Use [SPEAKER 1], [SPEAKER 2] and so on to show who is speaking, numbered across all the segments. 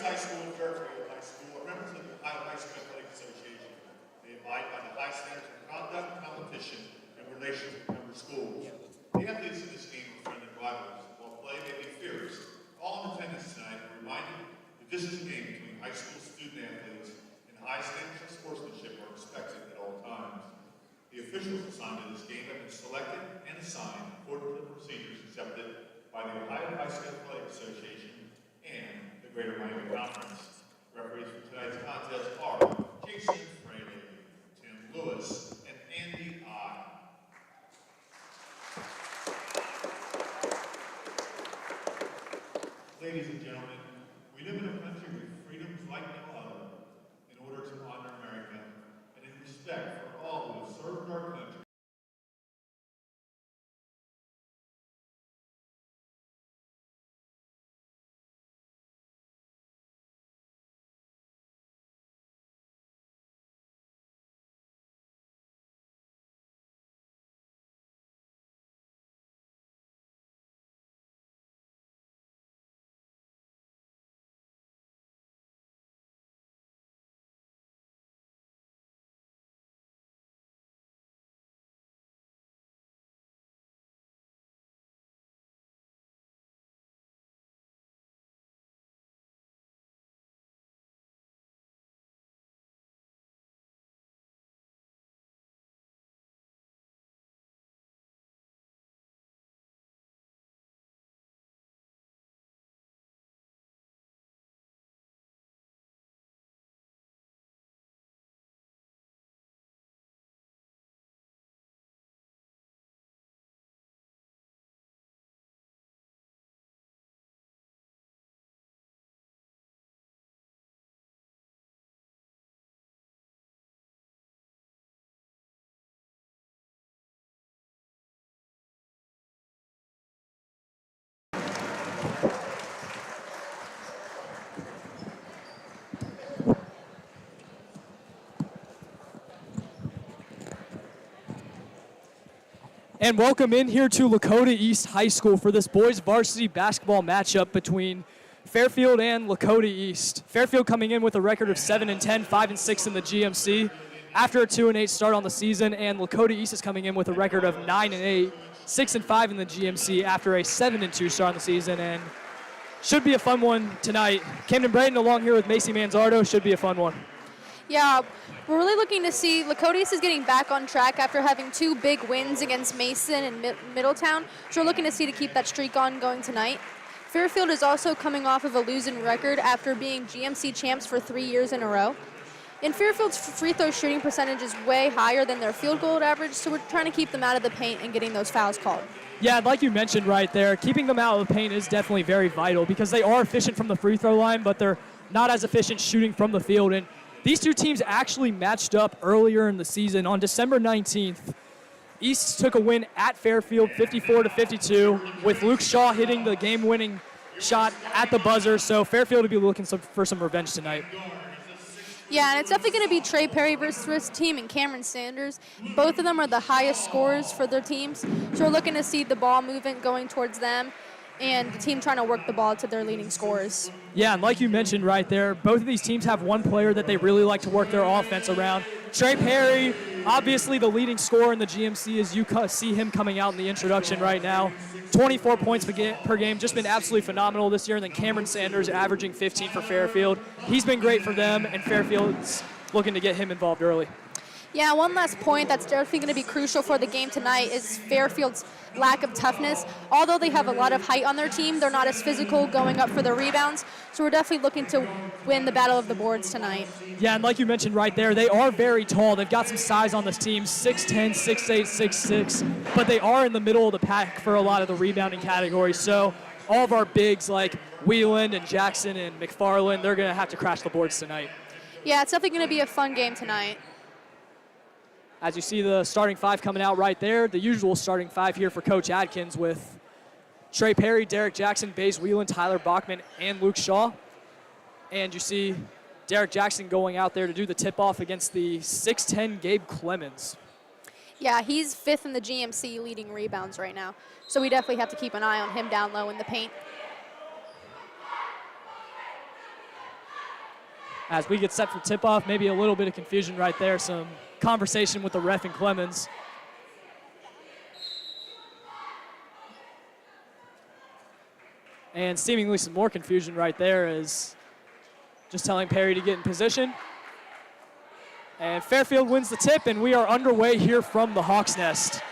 [SPEAKER 1] High School and Fairfield High School are members of the Ohio High School Athletic Association. They abide by the high standards of conduct, competition, and relations with member schools. The athletes in this game are friendly rivals. While play may be fierce, all in attendance tonight are reminded that this is a game between high school student athletes, and high standards of sportsmanship are expected at all times. The officials assigned to this game have been selected and assigned according to the procedures accepted by the Ohio High School Athletic Association and the Greater Miami Conference. Referees for tonight's contest are Jason Fraley, Tim Lewis, and Andy I. Ladies and gentlemen, we live in a country with freedoms like no other. In order to honor America and in respect for all who have served our country,
[SPEAKER 2] And welcome in here to Lakota East High School for this boys varsity basketball matchup between Fairfield and Lakota East. Fairfield coming in with a record of 7-10, 5-6 in the GMC after a 2-8 start on the season, and Lakota East is coming in with a record of 9-8, 6-5 in the GMC after a 7-2 start on the season, and should be a fun one tonight. Camden Braden along here with Macy Manzardo, should be a fun one.
[SPEAKER 3] Yeah, we're really looking to see Lakota East is getting back on track after having two big wins against Mason and Middletown. So we're looking to see to keep that streak on going tonight. Fairfield is also coming off of a losing record after being GMC champs for 3 years in a row. And Fairfield's free throw shooting percentage is way higher than their field goal average, so we're trying to keep them out of the paint and getting those fouls called.
[SPEAKER 2] Yeah, like you mentioned right there, keeping them out of the paint is definitely very vital because they are efficient from the free throw line, but they're not as efficient shooting from the field. And these two teams actually matched up earlier in the season. On December 19th, East took a win at Fairfield 54-52 with Luke Shaw hitting the game-winning shot at the buzzer. So Fairfield will be looking for some revenge tonight.
[SPEAKER 3] Yeah, and it's definitely going to be Trey Perry versus this team and Cameron Sanders. Both of them are the highest scorers for their teams. So we're looking to see the ball movement going towards them and the team trying to work the ball to their leading scorers.
[SPEAKER 2] Yeah, and like you mentioned right there, both of these teams have one player that they really like to work their offense around. Trey Perry, obviously the leading scorer in the GMC, as you see him coming out in the introduction right now. 24 points per game, just been absolutely phenomenal this year. And then Cameron Sanders averaging 15 for Fairfield. He's been great for them, and Fairfield's looking to get him involved early.
[SPEAKER 3] Yeah, one last point that's definitely going to be crucial for the game tonight is Fairfield's lack of toughness. Although they have a lot of height on their team, they're not as physical going up for the rebounds. So we're definitely looking to win the battle of the boards tonight.
[SPEAKER 2] Yeah, and like you mentioned right there, they are very tall. They've got some size on this team, 6'10", 6'8", 6'6", but they are in the middle of the pack for a lot of the rebounding categories. So all of our bigs like Wheeland and Jackson and McFarland, they're going to have to crash the boards tonight.
[SPEAKER 3] Yeah, it's definitely going to be a fun game tonight.
[SPEAKER 2] As you see the starting five coming out right there, the usual starting five here for Coach Adkins with Trey Perry, Derek Jackson, Baze Wheeland, Tyler Bachman, and Luke Shaw. And you see Derek Jackson going out there to do the tip-off against the 6'10" Gabe Clemens.
[SPEAKER 3] Yeah, he's fifth in the GMC leading rebounds right now. So we definitely have to keep an eye on him down low in the paint.
[SPEAKER 2] As we get set for tip-off, maybe a little bit of confusion right there, some conversation with the ref and Clemens. And seemingly some more confusion right there is just telling Perry to get in position. And Fairfield wins the tip, and we are underway here from the Hawks Nest.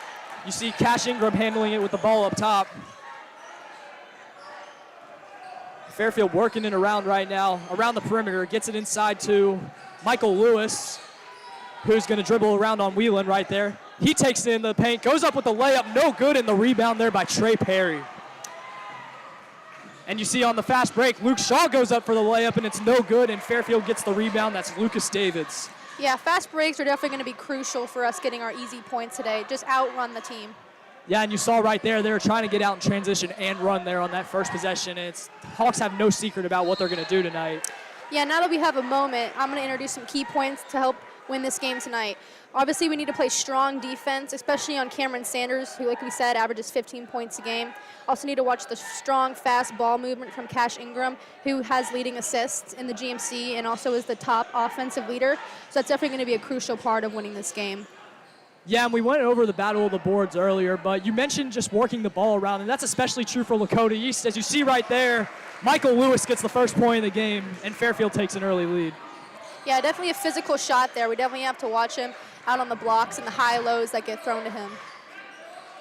[SPEAKER 2] You see Cash Ingram handling it with the ball up top. Fairfield working it around right now, around the perimeter, gets it inside to Michael Lewis, who's going to dribble around on Whelan right there. He takes it in the paint, goes up with the layup, no good, and the rebound there by Trey Perry. And you see on the fast break, Luke Shaw goes up for the layup, and it's no good, and Fairfield gets the rebound. That's Lucas Davids.
[SPEAKER 3] Yeah, fast breaks are definitely going to be crucial for us getting our easy points today. Just outrun the team.
[SPEAKER 2] Yeah, and you saw right there, they were trying to get out in transition and run there on that first possession. And Hawks have no secret about what they're going to do tonight.
[SPEAKER 3] Yeah, now that we have a moment, I'm going to introduce some key points to help win this game tonight. Obviously, we need to play strong defense, especially on Cameron Sanders, who, like we said, averages 15 points a game. Also need to watch the strong, fast ball movement from Cash Ingram, who has leading assists in the GMC and also is the top offensive leader. So that's definitely going to be a crucial part of winning this game.
[SPEAKER 2] Yeah, and we went over the battle of the boards earlier, but you mentioned just working the ball around, and that's especially true for Lakota East. As you see right there, Michael Lewis gets the first point of the game, and Fairfield takes an early lead.
[SPEAKER 3] Yeah, definitely a physical shot there. We definitely have to watch him out on the blocks and the high lows that get thrown to him.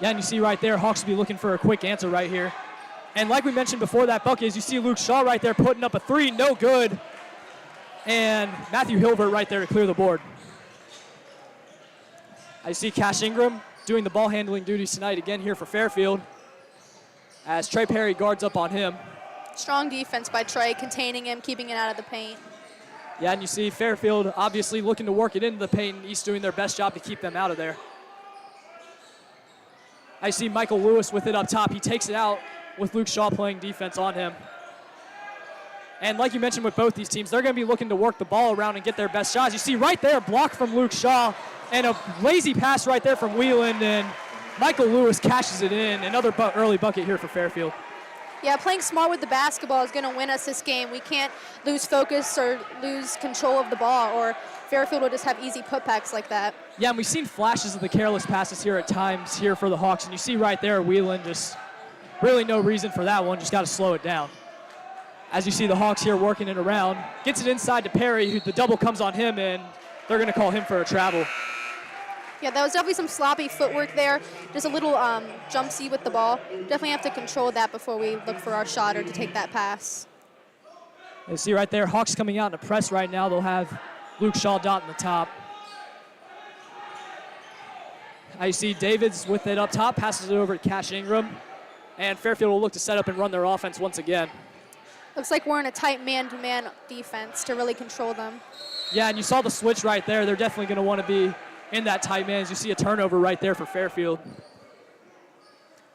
[SPEAKER 2] Yeah, and you see right there, Hawks will be looking for a quick answer right here. And like we mentioned before that bucket, is you see Luke Shaw right there putting up a three, no good. And Matthew Hilbert right there to clear the board. I see Cash Ingram doing the ball handling duties tonight again here for Fairfield as Trey Perry guards up on him.
[SPEAKER 3] Strong defense by Trey, containing him, keeping it out of the paint.
[SPEAKER 2] Yeah, and you see Fairfield obviously looking to work it into the paint, and East doing their best job to keep them out of there. I see Michael Lewis with it up top. He takes it out with Luke Shaw playing defense on him. And like you mentioned with both these teams, they're going to be looking to work the ball around and get their best shots. You see right there, block from Luke Shaw, and a lazy pass right there from Whelan, and Michael Lewis cashes it in. Another early bucket here for Fairfield.
[SPEAKER 3] Yeah, playing smart with the basketball is going to win us this game. We can't lose focus or lose control of the ball, or Fairfield will just have easy putbacks like that.
[SPEAKER 2] Yeah, and we've seen flashes of the careless passes here at times here for the Hawks, and you see right there, Whelan just really no reason for that one, just got to slow it down. As you see the Hawks here working it around, gets it inside to Perry, who the double comes on him, and they're going to call him for a travel.
[SPEAKER 3] Yeah, that was definitely some sloppy footwork there. Just a little jumpsy with the ball. Definitely have to control that before we look for our shot or to take that pass.
[SPEAKER 2] You see right there, Hawks coming out in a press right now. They'll have Luke Shaw dot in the top. I see Davids with it up top, passes it over to Cash Ingram. And Fairfield will look to set up and run their offense once again.
[SPEAKER 3] Looks like we're in a tight man-to-man defense to really control them.
[SPEAKER 2] Yeah, and you saw the switch right there. They're definitely going to want to be in that tight man, as you see a turnover right there for Fairfield.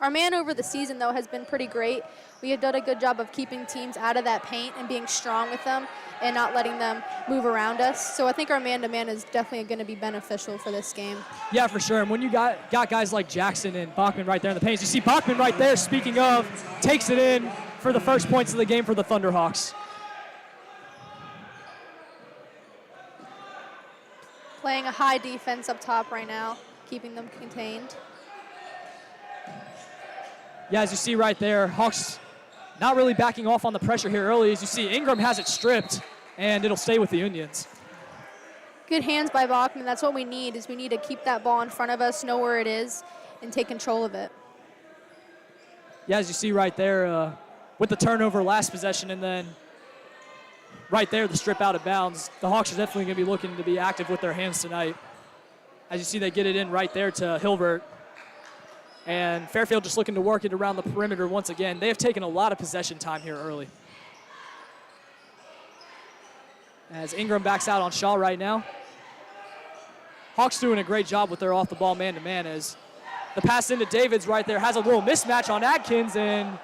[SPEAKER 3] Our man over the season, though, has been pretty great. We have done a good job of keeping teams out of that paint and being strong with them and not letting them move around us. So I think our man-to-man is definitely going to be beneficial for this game.
[SPEAKER 2] Yeah, for sure. And when you got guys like Jackson and Bachman right there in the paint, you see Bachman right there, speaking of, takes it in for the first points of the game for the Thunderhawks.
[SPEAKER 3] Playing a high defense up top right now, keeping them contained.
[SPEAKER 2] Yeah, as you see right there, Hawks not really backing off on the pressure here early. As you see, Ingram has it stripped, and it'll stay with the Unions.
[SPEAKER 3] Good hands by Bachman. That's what we need, is we need to keep that ball in front of us, know where it is, and take control of it.
[SPEAKER 2] Yeah, as you see right there, with the turnover last possession, and then right there, the strip out of bounds. The Hawks are definitely going to be looking to be active with their hands tonight. As you see, they get it in right there to Hilbert. And Fairfield just looking to work it around the perimeter once again. They have taken a lot of possession time here early. As Ingram backs out on Shaw right now. Hawks doing a great job with their off-the-ball man-to-man, as the pass into Davids right there has a little mismatch on Adkins, and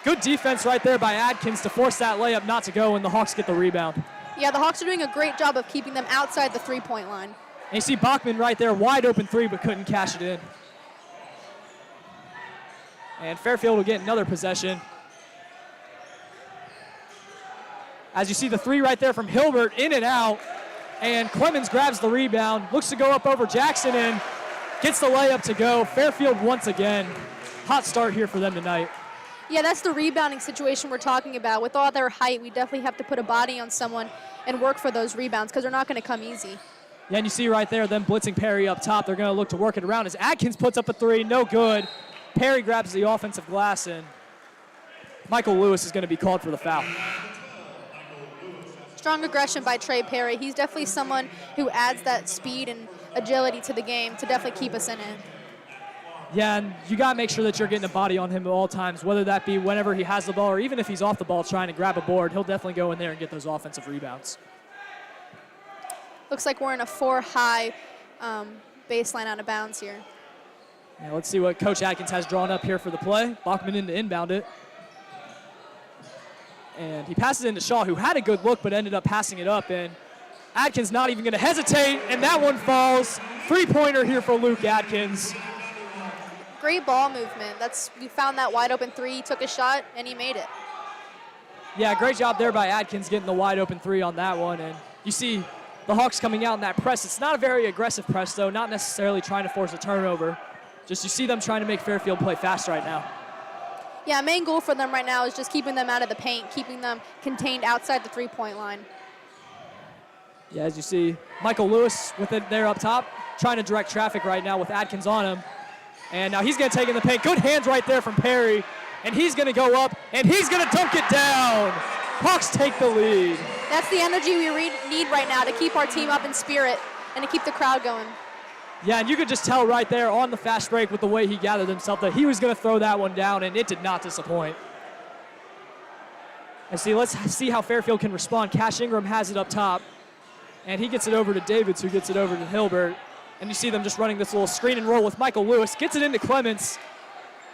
[SPEAKER 2] good defense right there by Adkins to force that layup not to go, and the Hawks get the rebound.
[SPEAKER 3] Yeah, the Hawks are doing a great job of keeping them outside the three-point line.
[SPEAKER 2] And you see Bachman right there, wide open three, but couldn't cash it in. And Fairfield will get another possession. As you see the three right there from Hilbert, in and out. And Clemens grabs the rebound, looks to go up over Jackson and gets the layup to go. Fairfield once again. Hot start here for them tonight.
[SPEAKER 3] Yeah, that's the rebounding situation we're talking about. With all their height, we definitely have to put a body on someone and work for those rebounds because they're not going to come easy.
[SPEAKER 2] Yeah, and you see right there them blitzing Perry up top. They're going to look to work it around as Adkins puts up a three, no good. Perry grabs the offensive glass, and Michael Lewis is going to be called for the foul.
[SPEAKER 3] Strong aggression by Trey Perry. He's definitely someone who adds that speed and agility to the game to definitely keep us in it.
[SPEAKER 2] Yeah, and you got to make sure that you're getting a body on him at all times, whether that be whenever he has the ball or even if he's off the ball trying to grab a board. He'll definitely go in there and get those offensive rebounds.
[SPEAKER 3] Looks like we're in a 4-high baseline out of bounds here.
[SPEAKER 2] Yeah, let's see what Coach Atkins has drawn up here for the play. Bachman in to inbound it. And he passes into Shaw, who had a good look but ended up passing it up. And Atkins not even going to hesitate, and that one falls. Three-pointer here for Luke Atkins.
[SPEAKER 3] Great ball movement. We found that wide open three. He took a shot, and he made it.
[SPEAKER 2] Yeah, great job there by Atkins getting the wide open three on that one. And you see the Hawks coming out in that press. It's not a very aggressive press, though, not necessarily trying to force a turnover. Just you see them trying to make Fairfield play fast right now.
[SPEAKER 3] Yeah, main goal for them right now is just keeping them out of the paint, keeping them contained outside the three-point line.
[SPEAKER 2] Yeah, as you see, Michael Lewis with it there up top, trying to direct traffic right now with Atkins on him. And now he's going to take in the paint. Good hands right there from Perry. And he's going to go up, and he's going to dunk it down. Hawks take the lead.
[SPEAKER 3] That's the energy we need right now to keep our team up in spirit and to keep the crowd going.
[SPEAKER 2] Yeah, and you could just tell right there on the fast break with the way he gathered himself that he was going to throw that one down, and it did not disappoint. And see, let's see how Fairfield can respond. Cash Ingram has it up top, and he gets it over to Davids, who gets it over to Hilbert. And you see them just running this little screen and roll with Michael Lewis. Gets it into Clemens.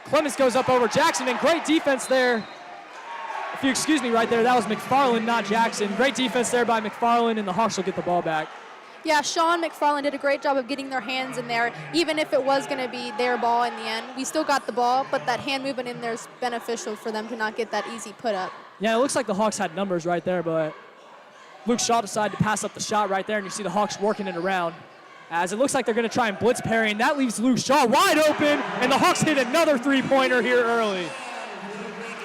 [SPEAKER 2] Clemens goes up over Jackson, and great defense there. If you excuse me right there, that was McFarland, not Jackson. Great defense there by McFarland, and the Hawks will get the ball back.
[SPEAKER 3] Yeah, Sean McFarland did a great job of getting their hands in there, even if it was going to be their ball in the end. We still got the ball, but that hand movement in there is beneficial for them to not get that easy put up.
[SPEAKER 2] Yeah, it looks like the Hawks had numbers right there, but Luke Shaw decided to pass up the shot right there, and you see the Hawks working it around. As it looks like they're going to try and blitz Perry, and that leaves Luke Shaw wide open, and the Hawks hit another three-pointer here early.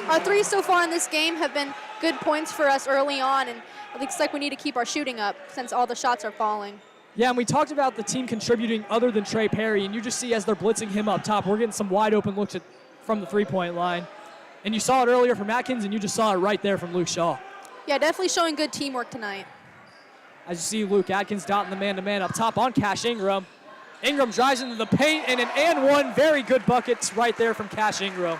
[SPEAKER 3] Our threes so far in this game have been good points for us early on, and it looks like we need to keep our shooting up since all the shots are falling.
[SPEAKER 2] Yeah, and we talked about the team contributing other than Trey Perry, and you just see as they're blitzing him up top, we're getting some wide open looks from the three-point line. And you saw it earlier from Atkins, and you just saw it right there from Luke Shaw.
[SPEAKER 3] Yeah, definitely showing good teamwork tonight.
[SPEAKER 2] As you see Luke Atkins dotting the man-to-man up top on Cash Ingram. Ingram drives into the paint, and an and-one, very good buckets right there from Cash Ingram.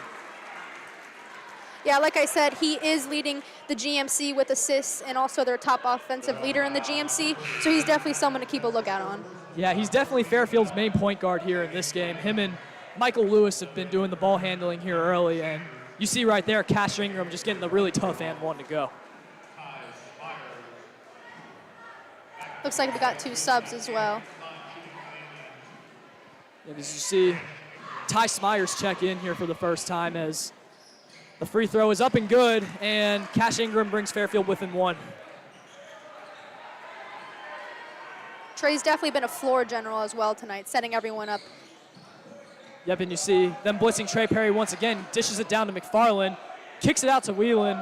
[SPEAKER 3] Yeah, like I said, he is leading the GMC with assists and also their top offensive leader in the GMC, so he's definitely someone to keep a lookout on.
[SPEAKER 2] Yeah, he's definitely Fairfield's main point guard here in this game. Him and Michael Lewis have been doing the ball handling here early, and you see right there Cash Ingram just getting the really tough and-one to go.
[SPEAKER 3] Looks like we got two subs as well.
[SPEAKER 2] And as you see, Ty Smyers check in here for the first time as the free throw is up and good, and Cash Ingram brings Fairfield within one.
[SPEAKER 3] Trey's definitely been a floor general as well tonight, setting everyone up.
[SPEAKER 2] Yep, and you see them blitzing Trey Perry once again, dishes it down to McFarland, kicks it out to Whelan.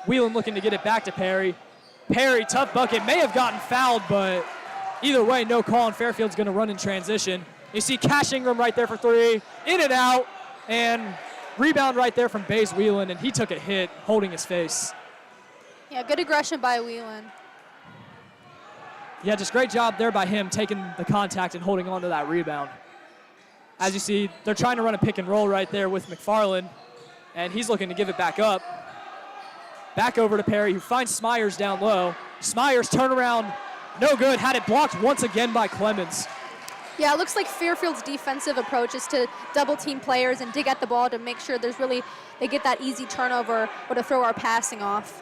[SPEAKER 2] Whelan looking to get it back to Perry. Perry, tough bucket, may have gotten fouled, but either way, no call, and Fairfield's going to run in transition. You see Cash Ingram right there for three, in and out, and rebound right there from Baze Whelan, and he took a hit holding his face.
[SPEAKER 3] Yeah, good aggression by Whelan.
[SPEAKER 2] Yeah, just great job there by him taking the contact and holding on to that rebound. As you see, they're trying to run a pick and roll right there with McFarland, and he's looking to give it back up. Back over to Perry, who finds Smyers down low. Smyers turnaround, no good, had it blocked once again by Clemens.
[SPEAKER 3] Yeah, it looks like Fairfield's defensive approach is to double team players and dig at the ball to make sure they get that easy turnover or to throw our passing off.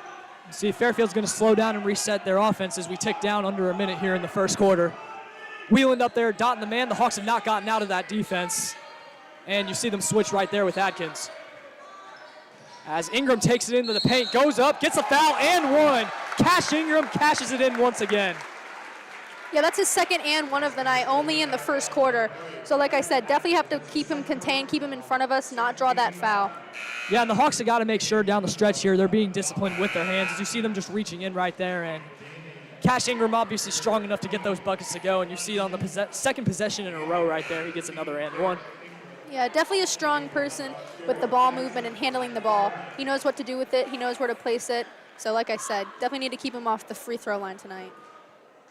[SPEAKER 2] See, Fairfield's going to slow down and reset their offense as we tick down under a minute here in the first quarter. Whelan up there, dotting the man. The Hawks have not gotten out of that defense. And you see them switch right there with Atkins. As Ingram takes it into the paint, goes up, gets a foul, and one. Cash Ingram cashes it in once again.
[SPEAKER 3] Yeah, that's his second and one of the night, only in the first quarter. So like I said, definitely have to keep him contained, keep him in front of us, not draw that foul.
[SPEAKER 2] Yeah, and the Hawks have got to make sure down the stretch here they're being disciplined with their hands. As you see them just reaching in right there, and Cash Ingram obviously strong enough to get those buckets to go, and you see it on the second possession in a row right there. He gets another and one.
[SPEAKER 3] Yeah, definitely a strong person with the ball movement and handling the ball. He knows what to do with it. He knows where to place it. So like I said, definitely need to keep him off the free throw line tonight.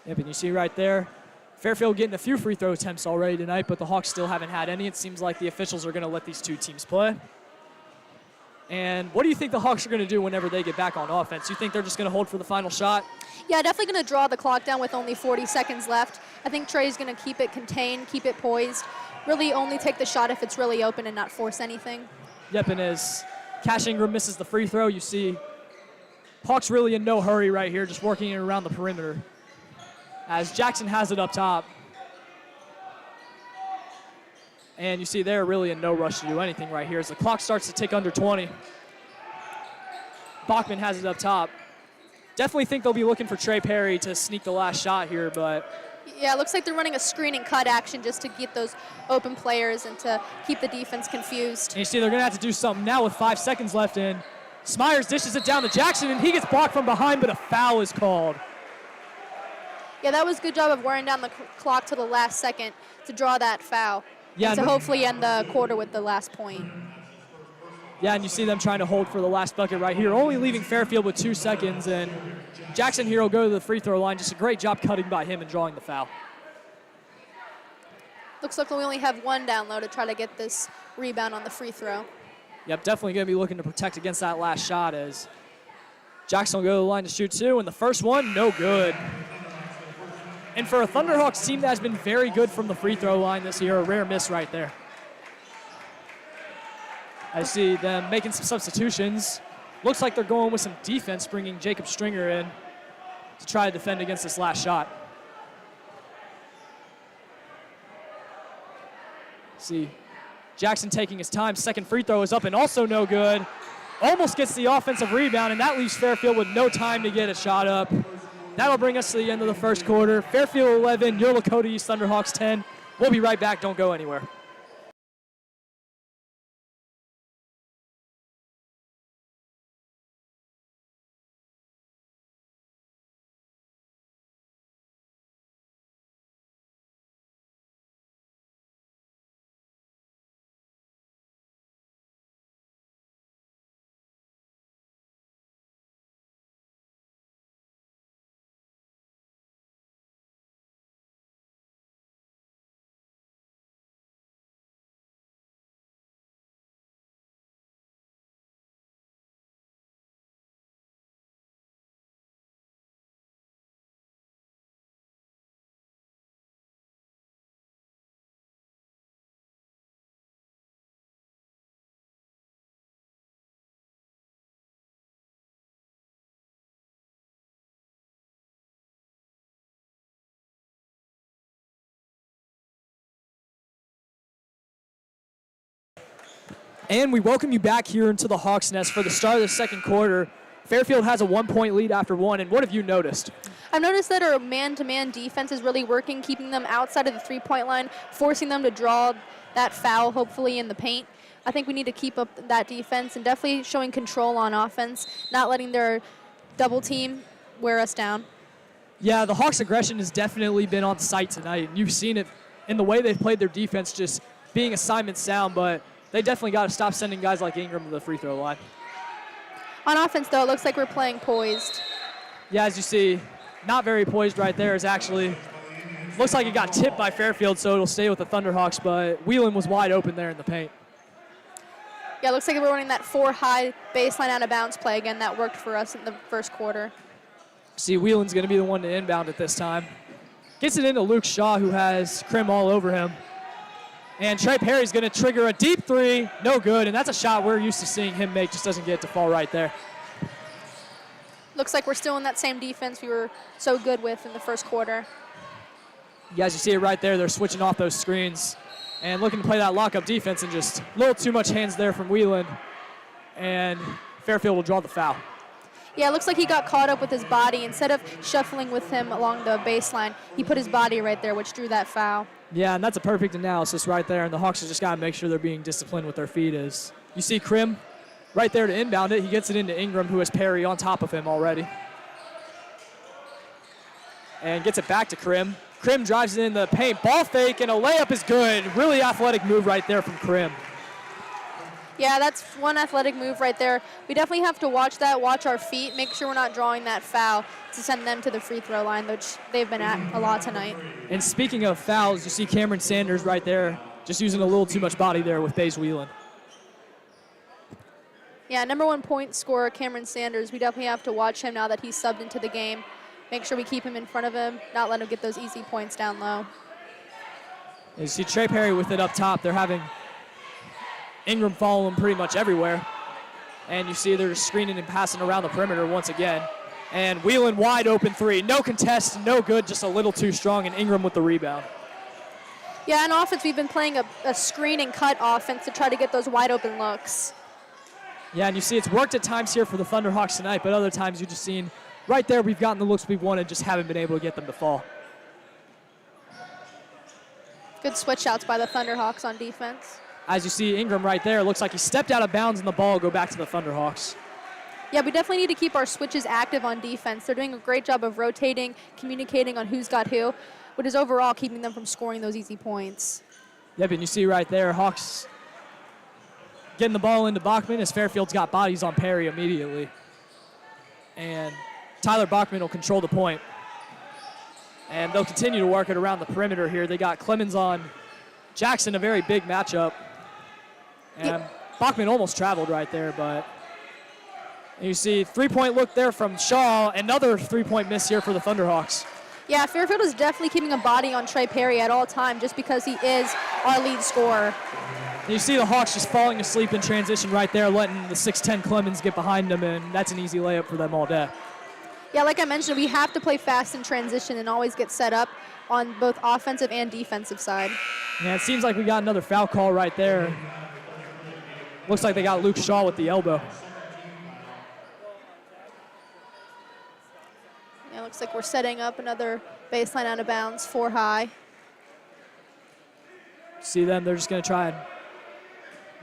[SPEAKER 2] Yep, and you see right there, Fairfield getting a few free throw attempts already tonight, but the Hawks still haven't had any. It seems like the officials are going to let these two teams play. And what do you think the Hawks are going to do whenever they get back on offense? You think they're just going to hold for the final shot?
[SPEAKER 3] Yeah, definitely going to draw the clock down with only 40 seconds left. I think Trey's going to keep it contained, keep it poised, really only take the shot if it's really open and not force anything.
[SPEAKER 2] Yep, and as Cash Ingram misses the free throw, you see Hawks really in no hurry right here, just working around the perimeter. As Jackson has it up top. And you see they're really in no rush to do anything right here as the clock starts to tick under 20. Bachman has it up top. Definitely think they'll be looking for Trey Perry to sneak the last shot here, but
[SPEAKER 3] yeah, it looks like they're running a screen and cut action just to get those open players and to keep the defense confused.
[SPEAKER 2] And you see they're going to have to do something now with 5 seconds left in. Smyers dishes it down to Jackson, and he gets blocked from behind, but a foul is called.
[SPEAKER 3] Yeah, that was a good job of wearing down the clock to the last second to draw that foul.
[SPEAKER 2] Yeah,
[SPEAKER 3] and to hopefully end the quarter with the last point.
[SPEAKER 2] Yeah, and you see them trying to hold for the last bucket right here, only leaving Fairfield with 2 seconds, and Jackson here will go to the free throw line. Just a great job cutting by him and drawing the foul.
[SPEAKER 3] Looks like we only have one down low to try to get this rebound on the free throw.
[SPEAKER 2] Yep, definitely going to be looking to protect against that last shot as Jackson will go to the line to shoot 2, and the first one, no good. And for a Thunderhawks team that has been very good from the free throw line this year, a rare miss right there. I see them making some substitutions. Looks like they're going with some defense, bringing Jacob Stringer in to try to defend against this last shot. See Jackson taking his time. Second free throw is up and also no good. Almost gets the offensive rebound, and that leaves Fairfield with no time to get a shot up. That'll bring us to the end of the first quarter. Fairfield 11, your Lakota East Thunderhawks 10. We'll be right back. Don't go anywhere. And we welcome you back here into the Hawks Nest for the start of the second quarter. Fairfield has a 1-point lead after one, and what have you noticed?
[SPEAKER 3] I've noticed that our man-to-man defense is really working, keeping them outside of the three-point line, forcing them to draw that foul, hopefully, in the paint. I think we need to keep up that defense and definitely showing control on offense, not letting their double team wear us down.
[SPEAKER 2] Yeah, the Hawks' aggression has definitely been on site tonight, and you've seen it in the way they've played their defense, just being assignment sound, but they definitely got to stop sending guys like Ingram to the free throw line.
[SPEAKER 3] On offense, though, it looks like we're playing poised.
[SPEAKER 2] Yeah, as you see, not very poised right there is actually, looks like it got tipped by Fairfield, so it'll stay with the Thunderhawks, but Whelan was wide open there in the paint.
[SPEAKER 3] Yeah, it looks like we're running that 4-high baseline out of bounds play again. That worked for us in the first quarter.
[SPEAKER 2] See, Whelan's going to be the one to inbound at this time. Gets it into Luke Shaw, who has Krim all over him. And Trey Perry's going to trigger a deep three. No good, and that's a shot we're used to seeing him make. Just doesn't get it to fall right there.
[SPEAKER 3] Looks like we're still in that same defense we were so good with in the first quarter.
[SPEAKER 2] You guys, you see it right there. They're switching off those screens and looking to play that lockup defense, and just a little too much hands there from Whelan. And Fairfield will draw the foul.
[SPEAKER 3] Yeah, it looks like he got caught up with his body. Instead of shuffling with him along the baseline, he put his body right there, which drew that foul.
[SPEAKER 2] Yeah, and that's a perfect analysis right there, and the Hawks have just got to make sure they're being disciplined with their feet. As you see Krim right there to inbound it. He gets it into Ingram, who has Perry on top of him already. And gets it back to Krim. Krim drives it in the paint. Ball fake, and a layup is good. Really athletic move right there from Krim.
[SPEAKER 3] Yeah, that's one athletic move right there. We definitely have to watch that, watch our feet, make sure we're not drawing that foul to send them to the free throw line, which they've been at a lot tonight.
[SPEAKER 2] And speaking of fouls, you see Cameron Sanders right there, just using a little too much body there with Baze Whelan.
[SPEAKER 3] Yeah, number 1 point scorer, Cameron Sanders. We definitely have to watch him now that he's subbed into the game. Make sure we keep him in front of him, not let him get those easy points down low.
[SPEAKER 2] You see Trey Perry with it up top. They're having Ingram follow him pretty much everywhere. And you see they're screening and passing around the perimeter once again. And Whelan wide open three. No contest, no good, just a little too strong, and Ingram with the rebound.
[SPEAKER 3] Yeah, in offense, we've been playing a screen and cut offense to try to get those wide open looks.
[SPEAKER 2] Yeah, and you see it's worked at times here for the Thunderhawks tonight, but other times you've just seen right there we've gotten the looks we've wanted, just haven't been able to get them to fall.
[SPEAKER 3] Good switch outs by the Thunderhawks on defense.
[SPEAKER 2] As you see Ingram right there, looks like he stepped out of bounds and the ball will go back to the Thunderhawks.
[SPEAKER 3] Yeah, we definitely need to keep our switches active on defense. They're doing a great job of rotating, communicating on who's got who, which is overall keeping them from scoring those easy points.
[SPEAKER 2] Yep, and you see right there, Hawks getting the ball into Bachman as Fairfield's got bodies on Perry immediately. And Tyler Bachman will control the point. And they'll continue to work it around the perimeter here. They got Clemens on Jackson, a very big matchup. And Bachman almost traveled right there, but you see three-point look there from Shaw. Another three-point miss here for the Thunderhawks.
[SPEAKER 3] Yeah, Fairfield is definitely keeping a body on Trey Perry at all time just because he is our lead scorer.
[SPEAKER 2] And you see the Hawks just falling asleep in transition right there, letting the 6'10 Clemens get behind them, and that's an easy layup for them all day.
[SPEAKER 3] Yeah, like I mentioned, we have to play fast in transition and always get set up on both offensive and defensive side.
[SPEAKER 2] Yeah, it seems like we got another foul call right there. Looks like they got Luke Shaw with the elbow.
[SPEAKER 3] Yeah, looks like we're setting up another baseline out of bounds, 4 high.
[SPEAKER 2] See them, they're just going to try and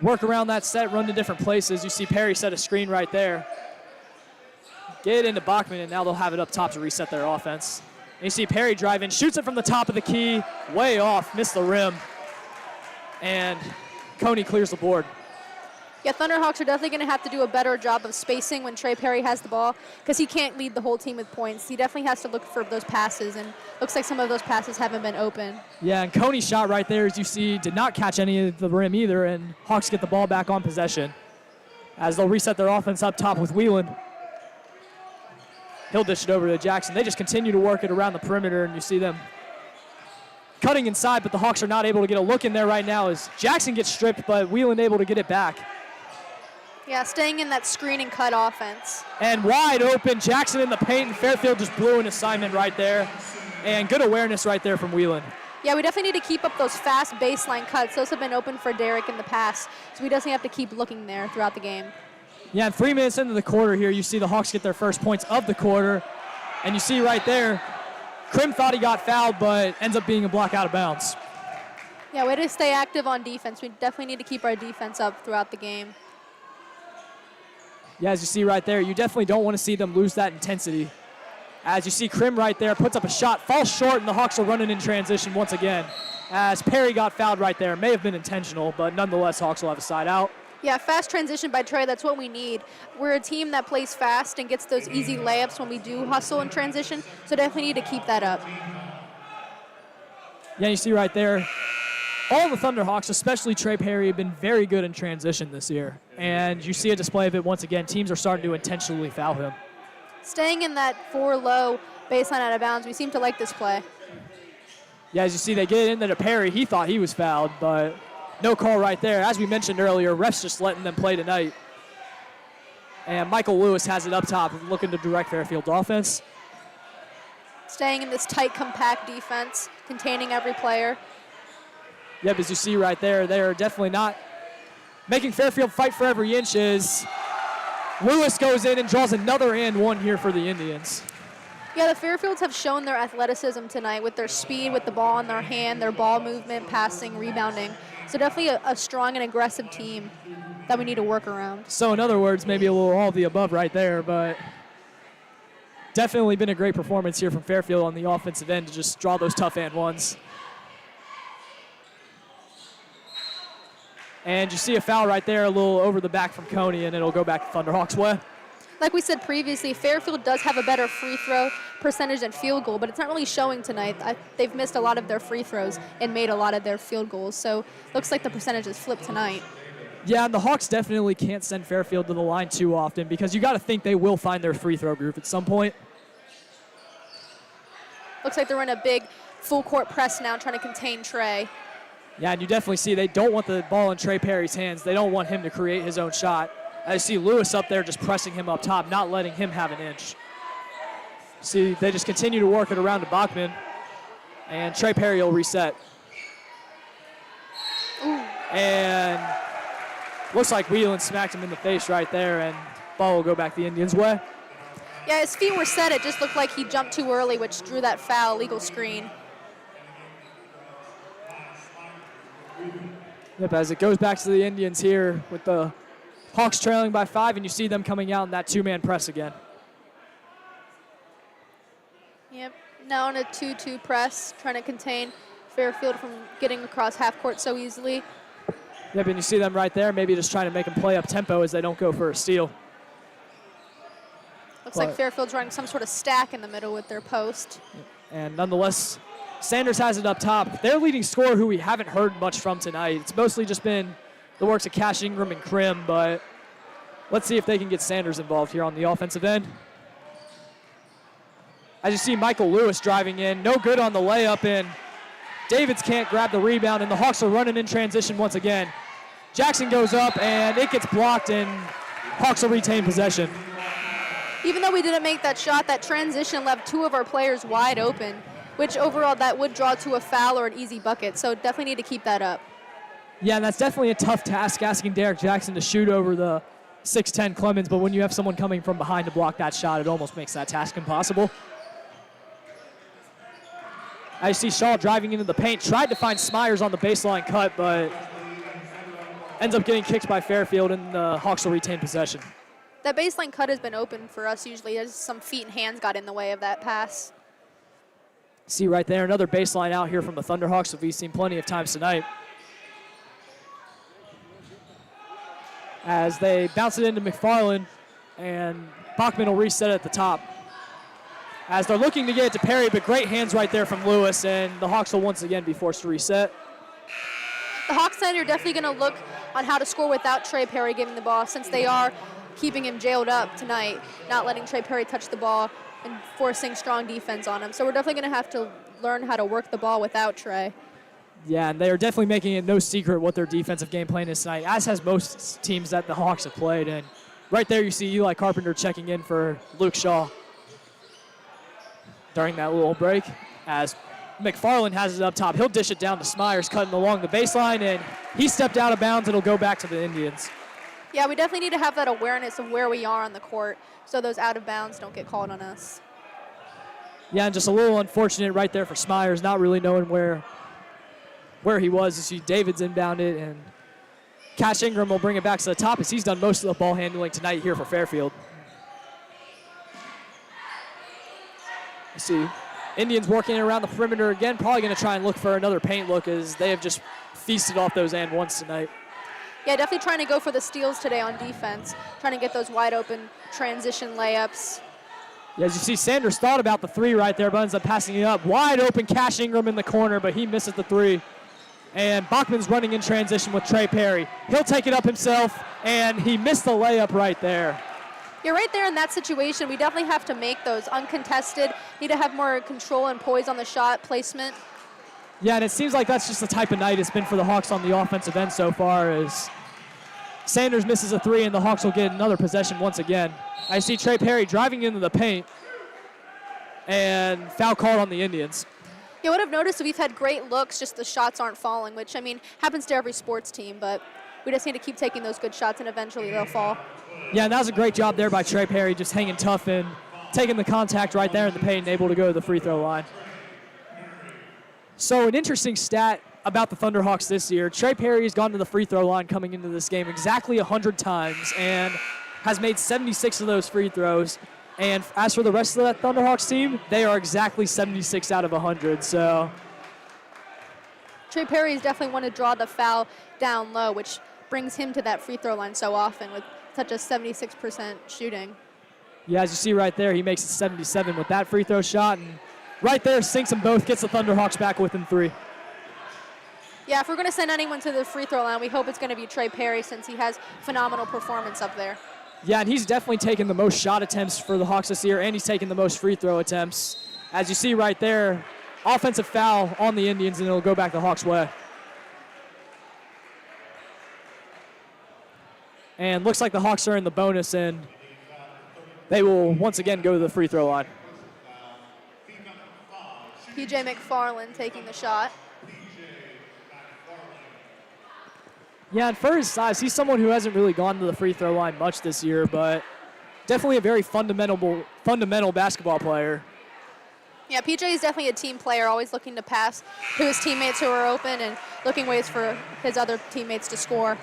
[SPEAKER 2] work around that set, run to different places. You see Perry set a screen right there. Get it into Bachman, and now they'll have it up top to reset their offense. And you see Perry drive in, shoots it from the top of the key, way off, missed the rim. And Coney clears the board.
[SPEAKER 3] Yeah, Thunderhawks are definitely going to have to do a better job of spacing when Trey Perry has the ball because he can't lead the whole team with points. He definitely has to look for those passes, and looks like some of those passes haven't been open.
[SPEAKER 2] Yeah, and Coney's shot right there, as you see, did not catch any of the rim either, and Hawks get the ball back on possession as they'll reset their offense up top with Whelan. He'll dish it over to Jackson. They just continue to work it around the perimeter, and you see them cutting inside, but the Hawks are not able to get a look in there right now as Jackson gets stripped, but Whelan able to get it back.
[SPEAKER 3] Yeah, staying in that screen and cut offense.
[SPEAKER 2] And wide open, Jackson in the paint, and Fairfield just blew an assignment right there. And good awareness right there from Whelan.
[SPEAKER 3] Yeah, we definitely need to keep up those fast baseline cuts. Those have been open for Derek in the past, so we definitely have to keep looking there throughout the game.
[SPEAKER 2] Yeah, and 3 minutes into the quarter here, you see the Hawks get their first points of the quarter. And you see right there, Krim thought he got fouled, but ends up being a block out of bounds.
[SPEAKER 3] Yeah, way to stay active on defense. We definitely need to keep our defense up throughout the game.
[SPEAKER 2] Yeah, as you see right there, you definitely don't want to see them lose that intensity. As you see Krim right there, puts up a shot, falls short, and the Hawks are running in transition once again. As Perry got fouled right there. May have been intentional, but nonetheless, Hawks will have a side out.
[SPEAKER 3] Yeah, fast transition by Trey, that's what we need. We're a team that plays fast and gets those easy layups when we do hustle in transition, so definitely need to keep that up.
[SPEAKER 2] Yeah, you see right there, all the Thunderhawks, especially Trey Perry, have been very good in transition this year. And you see a display of it once again. Teams are starting to intentionally foul him.
[SPEAKER 3] Staying in that 4 low baseline out of bounds, we seem to like this play.
[SPEAKER 2] Yeah, as you see, they get in there to Perry. He thought he was fouled, but no call right there. As we mentioned earlier, refs just letting them play tonight. And Michael Lewis has it up top, looking to direct Fairfield's offense.
[SPEAKER 3] Staying in this tight, compact defense, containing every player.
[SPEAKER 2] Yep, as you see right there, they're definitely not making Fairfield fight for every inch. As Lewis goes in and draws another and one here for the Indians.
[SPEAKER 3] Yeah, the Fairfields have shown their athleticism tonight with their speed, with the ball in their hand, their ball movement, passing, rebounding. So definitely a strong and aggressive team that we need to work around.
[SPEAKER 2] So in other words, maybe a little all of the above right there, but definitely been a great performance here from Fairfield on the offensive end to just draw those tough and ones. And you see a foul right there, a little over the back from Coney, and it'll go back to Thunderhawks' way.
[SPEAKER 3] Like we said previously, Fairfield does have a better free throw percentage and field goal, but it's not really showing tonight. They've missed a lot of their free throws and made a lot of their field goals, so looks like the percentage is flipped tonight.
[SPEAKER 2] Yeah, and the Hawks definitely can't send Fairfield to the line too often because you got to think they will find their free throw group at some point.
[SPEAKER 3] Looks like they're in a big full court press now trying to contain Trey.
[SPEAKER 2] Yeah, and you definitely see they don't want the ball in Trey Perry's hands. They don't want him to create his own shot. I see Lewis up there just pressing him up top, not letting him have an inch. See, they just continue to work it around to Bachman, and Trey Perry will reset.
[SPEAKER 3] Ooh.
[SPEAKER 2] And looks like Whelan smacked him in the face right there, and ball will go back the Indians' way.
[SPEAKER 3] Yeah, his feet were set. It just looked like he jumped too early, which drew that foul, legal screen.
[SPEAKER 2] Yep, as it goes back to the Indians here with the Hawks trailing by 5, and you see them coming out in that two-man press again.
[SPEAKER 3] Yep, now in a 2-2 press, trying to contain Fairfield from getting across half court so easily.
[SPEAKER 2] Yep, and you see them right there, maybe just trying to make them play up tempo as they don't go for a steal.
[SPEAKER 3] Looks like Fairfield's running some sort of stack in the middle with their post.
[SPEAKER 2] And nonetheless, Sanders has it up top. Their leading scorer, who we haven't heard much from tonight, it's mostly just been the works of Cash Ingram and Krim, but let's see if they can get Sanders involved here on the offensive end. As you see Michael Lewis driving in, no good on the layup, and Davids can't grab the rebound, and the Hawks are running in transition once again. Jackson goes up, and it gets blocked, and Hawks will retain possession.
[SPEAKER 3] Even though we didn't make that shot, that transition left two of our players wide open, which overall that would draw to a foul or an easy bucket, so definitely need to keep that up.
[SPEAKER 2] Yeah, and that's definitely a tough task, asking Derek Jackson to shoot over the 6'10 Clemens, but when you have someone coming from behind to block that shot, it almost makes that task impossible. I see Shaw driving into the paint, tried to find Smyers on the baseline cut, but ends up getting kicked by Fairfield, and the Hawks will retain possession.
[SPEAKER 3] That baseline cut has been open for us usually, as some feet and hands got in the way of that pass.
[SPEAKER 2] See right there, another baseline out here from the Thunderhawks that we've seen plenty of times tonight. As they bounce it into McFarland, and Bachman will reset at the top. As they're looking to get it to Perry, but great hands right there from Lewis, and the Hawks will once again be forced to reset.
[SPEAKER 3] The Hawks tonight are definitely going to look on how to score without Trey Perry giving the ball, since they are keeping him jailed up tonight, not letting Trey Perry touch the ball and forcing strong defense on him. So we're definitely going to have to learn how to work the ball without Trey.
[SPEAKER 2] Yeah, and they are definitely making it no secret what their defensive game plan is tonight, as has most teams that the Hawks have played. And right there you see Eli Carpenter checking in for Luke Shaw during that little break, as McFarland has it up top. He'll dish it down to Smyers, cutting along the baseline, and he stepped out of bounds. It'll go back to the Indians.
[SPEAKER 3] Yeah, we definitely need to have that awareness of where we are on the court so those out of bounds don't get called on us.
[SPEAKER 2] Yeah, and just a little unfortunate right there for Smyers, not really knowing where he was. You see Davids inbounded, and Cash Ingram will bring it back to the top as he's done most of the ball handling tonight here for Fairfield. You see Indians working around the perimeter again, probably going to try and look for another paint look as they have just feasted off those and ones tonight.
[SPEAKER 3] Yeah, definitely trying to go for the steals today on defense, trying to get those wide open transition layups.
[SPEAKER 2] Yeah, as you see, Sanders thought about the three right there, but ends up passing it up. Wide open, Cash Ingram in the corner, but he misses the three. And Bachman's running in transition with Trey Perry. He'll take it up himself, and he missed the layup right there.
[SPEAKER 3] You're right there in that situation. We definitely have to make those uncontested, need to have more control and poise on the shot placement.
[SPEAKER 2] Yeah, and it seems like that's just the type of night it's been for the Hawks on the offensive end so far, as Sanders misses a three, and the Hawks will get another possession once again. I see Trey Perry driving into the paint, and foul called on the Indians.
[SPEAKER 3] You would have noticed that we've had great looks, just the shots aren't falling, which, I mean, happens to every sports team, but We just need to keep taking those good shots, and eventually they'll fall.
[SPEAKER 2] Yeah, and that was a great job there by Trey Perry, just hanging tough and taking the contact right there in the paint and able to go to the free throw line. So an interesting stat about the Thunderhawks this year, Trey Perry has gone to the free throw line coming into this game exactly 100 times and has made 76 of those free throws. And as for the rest of that Thunderhawks team, they are exactly 76 out of 100. So
[SPEAKER 3] Trey Perry is definitely one to draw the foul down low, which brings him to that free throw line so often with such a 76% shooting.
[SPEAKER 2] yeah, as you see right there, he makes it 77 with that free throw shot. And right there, sinks them both, gets the Thunderhawks back within 3.
[SPEAKER 3] Yeah, if we're going to send anyone to the free throw line, we hope it's going to be Trey Perry since he has phenomenal performance up there.
[SPEAKER 2] Yeah, and he's definitely taken the most shot attempts for the Hawks this year, and he's taken the most free throw attempts. As you see right there, offensive foul on the Indians, and it'll go back the Hawks' way. And looks like the Hawks are in the bonus, and they will once again go to the free throw line.
[SPEAKER 3] PJ McFarland taking the shot.
[SPEAKER 2] Yeah, and for his size, he's someone who hasn't really gone to the free throw line much this year, but definitely a very fundamental basketball player.
[SPEAKER 3] Yeah, PJ is definitely a team player, always looking to pass to his teammates who are open and looking ways for his other teammates to score.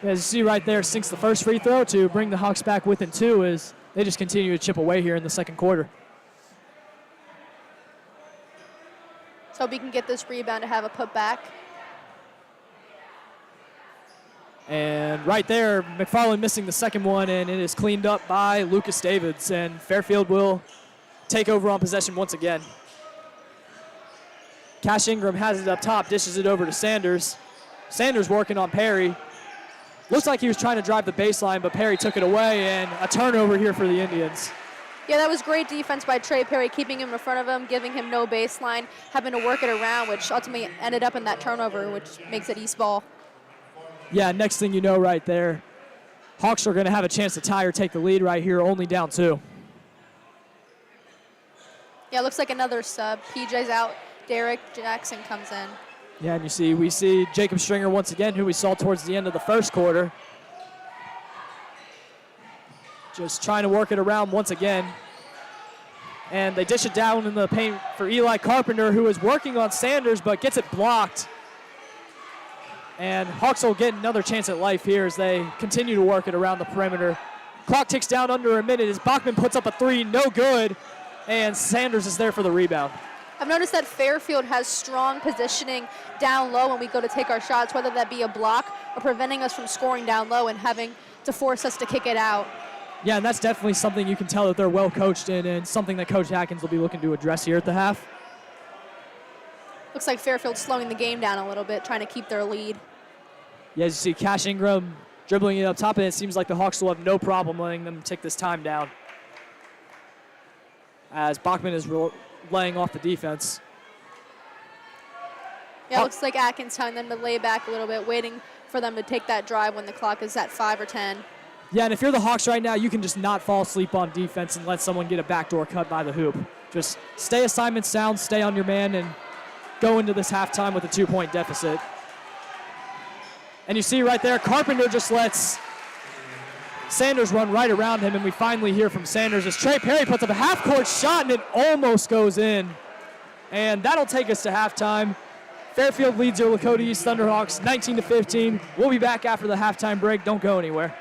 [SPEAKER 2] As you see right there, sinks the first free throw to bring the Hawks back within 2 as they just continue to chip away here in the second quarter.
[SPEAKER 3] So we can get this rebound to have a putback.
[SPEAKER 2] And right there, McFarland missing the second one, and it is cleaned up by Lucas Davids, and Fairfield will take over on possession once again. Cash Ingram has it up top, dishes it over to Sanders. Sanders working on Perry. Looks like he was trying to drive the baseline, but Perry took it away, and a turnover here for the Indians.
[SPEAKER 3] Yeah, that was great defense by Trey Perry, keeping him in front of him, giving him no baseline, having to work it around, which ultimately ended up in that turnover, which makes it East ball.
[SPEAKER 2] Yeah, next thing you know right there, Hawks are going to have a chance to tie or take the lead right here, only down 2.
[SPEAKER 3] Yeah, looks like another sub. PJ's out. Derek Jackson comes in.
[SPEAKER 2] Yeah, and we see Jacob Stringer once again, who we saw towards the end of the first quarter. Just trying to work it around once again. And they dish it down in the paint for Eli Carpenter, who is working on Sanders, but gets it blocked. And Hawks will get another chance at life here as they continue to work it around the perimeter. Clock ticks down under a minute as Bachman puts up a 3, no good. And Sanders is there for the rebound.
[SPEAKER 3] I've noticed that Fairfield has strong positioning down low when we go to take our shots, whether that be a block or preventing us from scoring down low and having to force us to kick it out.
[SPEAKER 2] Yeah, and that's definitely something you can tell that they're well coached in, and something that Coach Atkins will be looking to address here at the half.
[SPEAKER 3] Looks like Fairfield's slowing the game down a little bit, trying to keep their lead.
[SPEAKER 2] Yeah, as you see Cash Ingram dribbling it up top, and it seems like the Hawks will have no problem letting them take this time down, as Bachman is laying off the defense.
[SPEAKER 3] Yeah, it looks like Atkins telling them to lay back a little bit, waiting for them to take that drive when the clock is at 5 or 10.
[SPEAKER 2] Yeah, and if you're the Hawks right now, you can just not fall asleep on defense and let someone get a backdoor cut by the hoop. Just stay assignment sound, stay on your man, and go into this halftime with a 2-point deficit. And you see right there, Carpenter just lets Sanders run right around him, and we finally hear from Sanders as Trey Perry puts up a half-court shot, and it almost goes in. And that'll take us to halftime. Fairfield leads your Lakota East Thunderhawks 19-15. We'll be back after the halftime break. Don't go anywhere.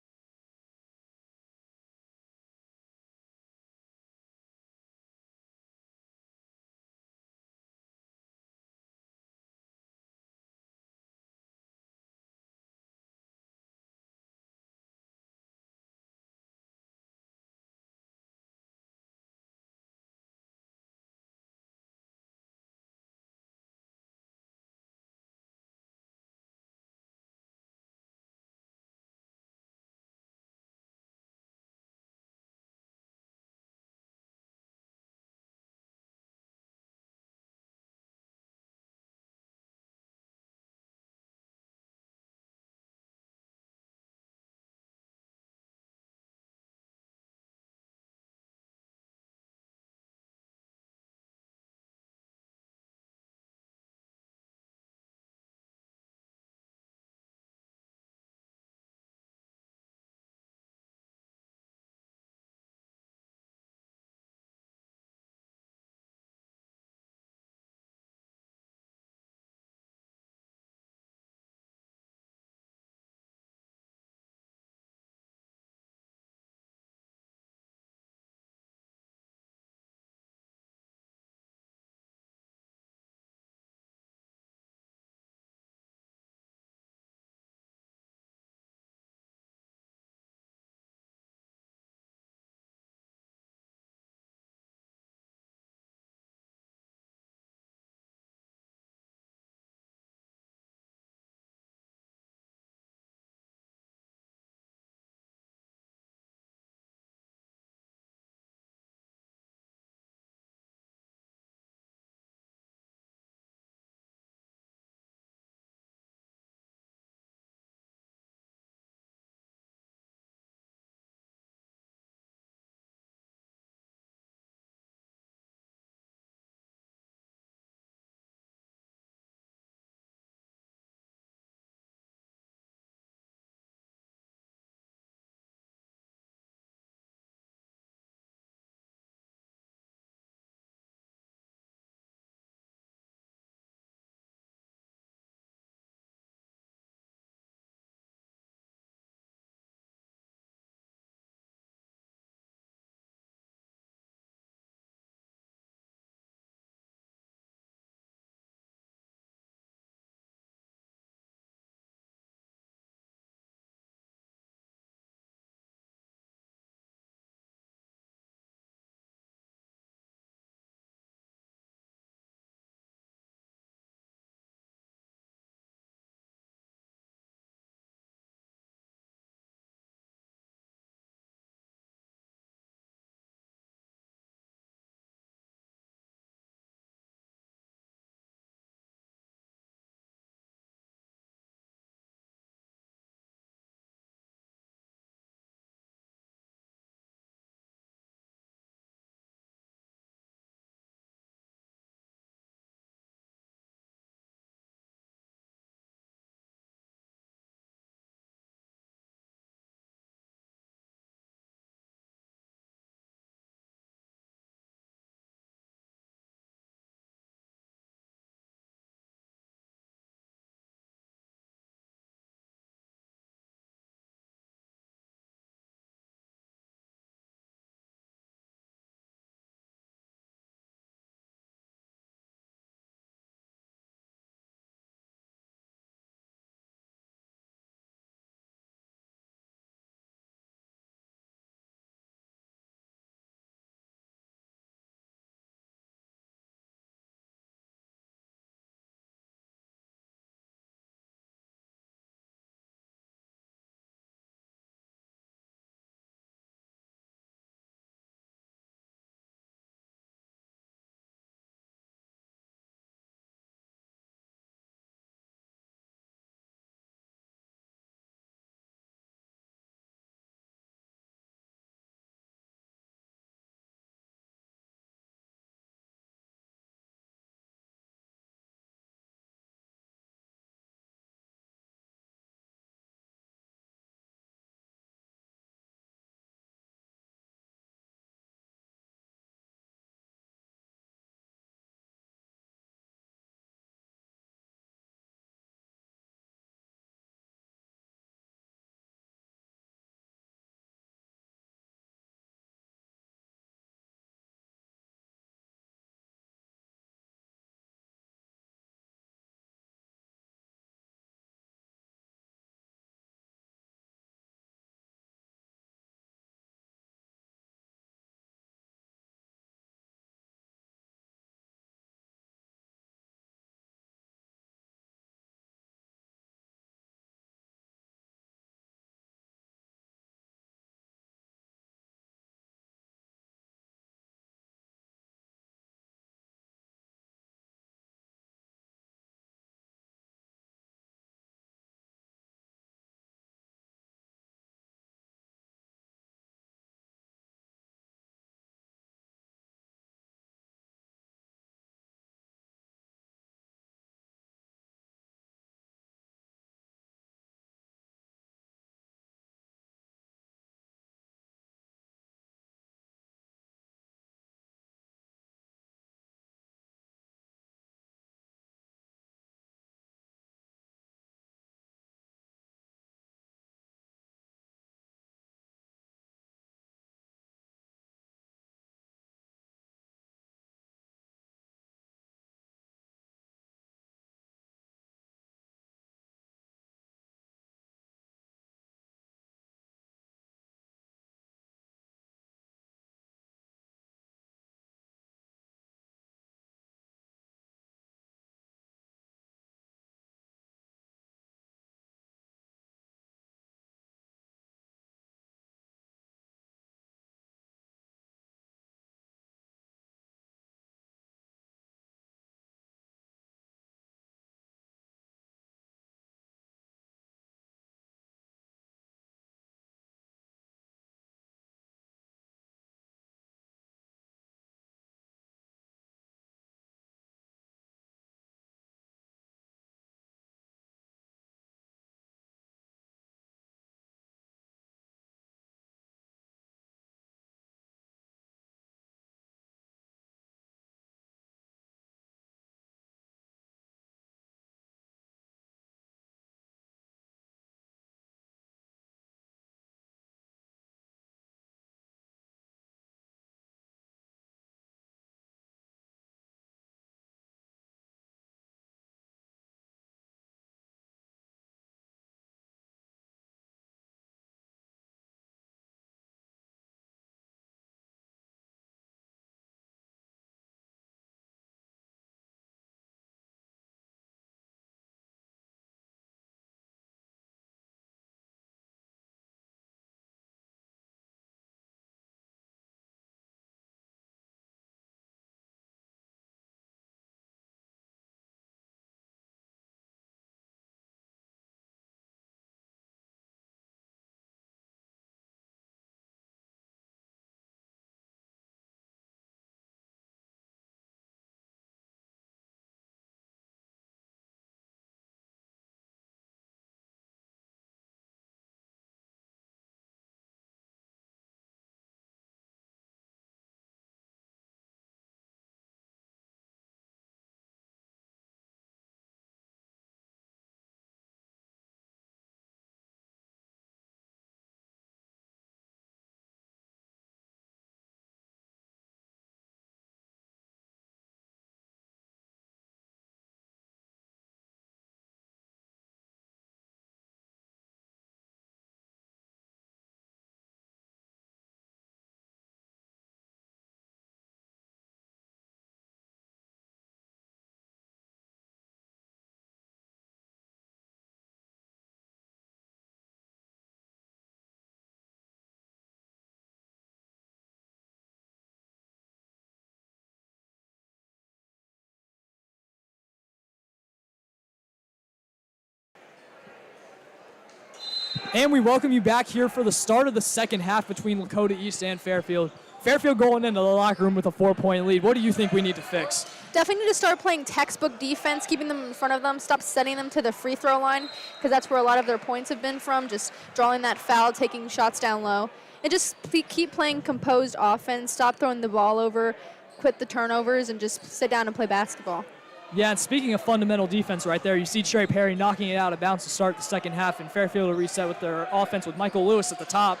[SPEAKER 2] And we welcome you back here for the start of the second half between Lakota East and Fairfield. Fairfield going into the locker room with a 4-point lead. What do you think we need to fix?
[SPEAKER 3] Definitely need to start playing textbook defense, keeping them in front of them, stop sending them to the free throw line, because that's where a lot of their points have been from, just drawing that foul, taking shots down low. And just keep playing composed offense, stop throwing the ball over, quit the turnovers, and just sit down and play basketball.
[SPEAKER 2] Yeah, and speaking of fundamental defense right there, you see Trey Perry knocking it out of bounds to start the second half, and Fairfield will reset with their offense with Michael Lewis at the top.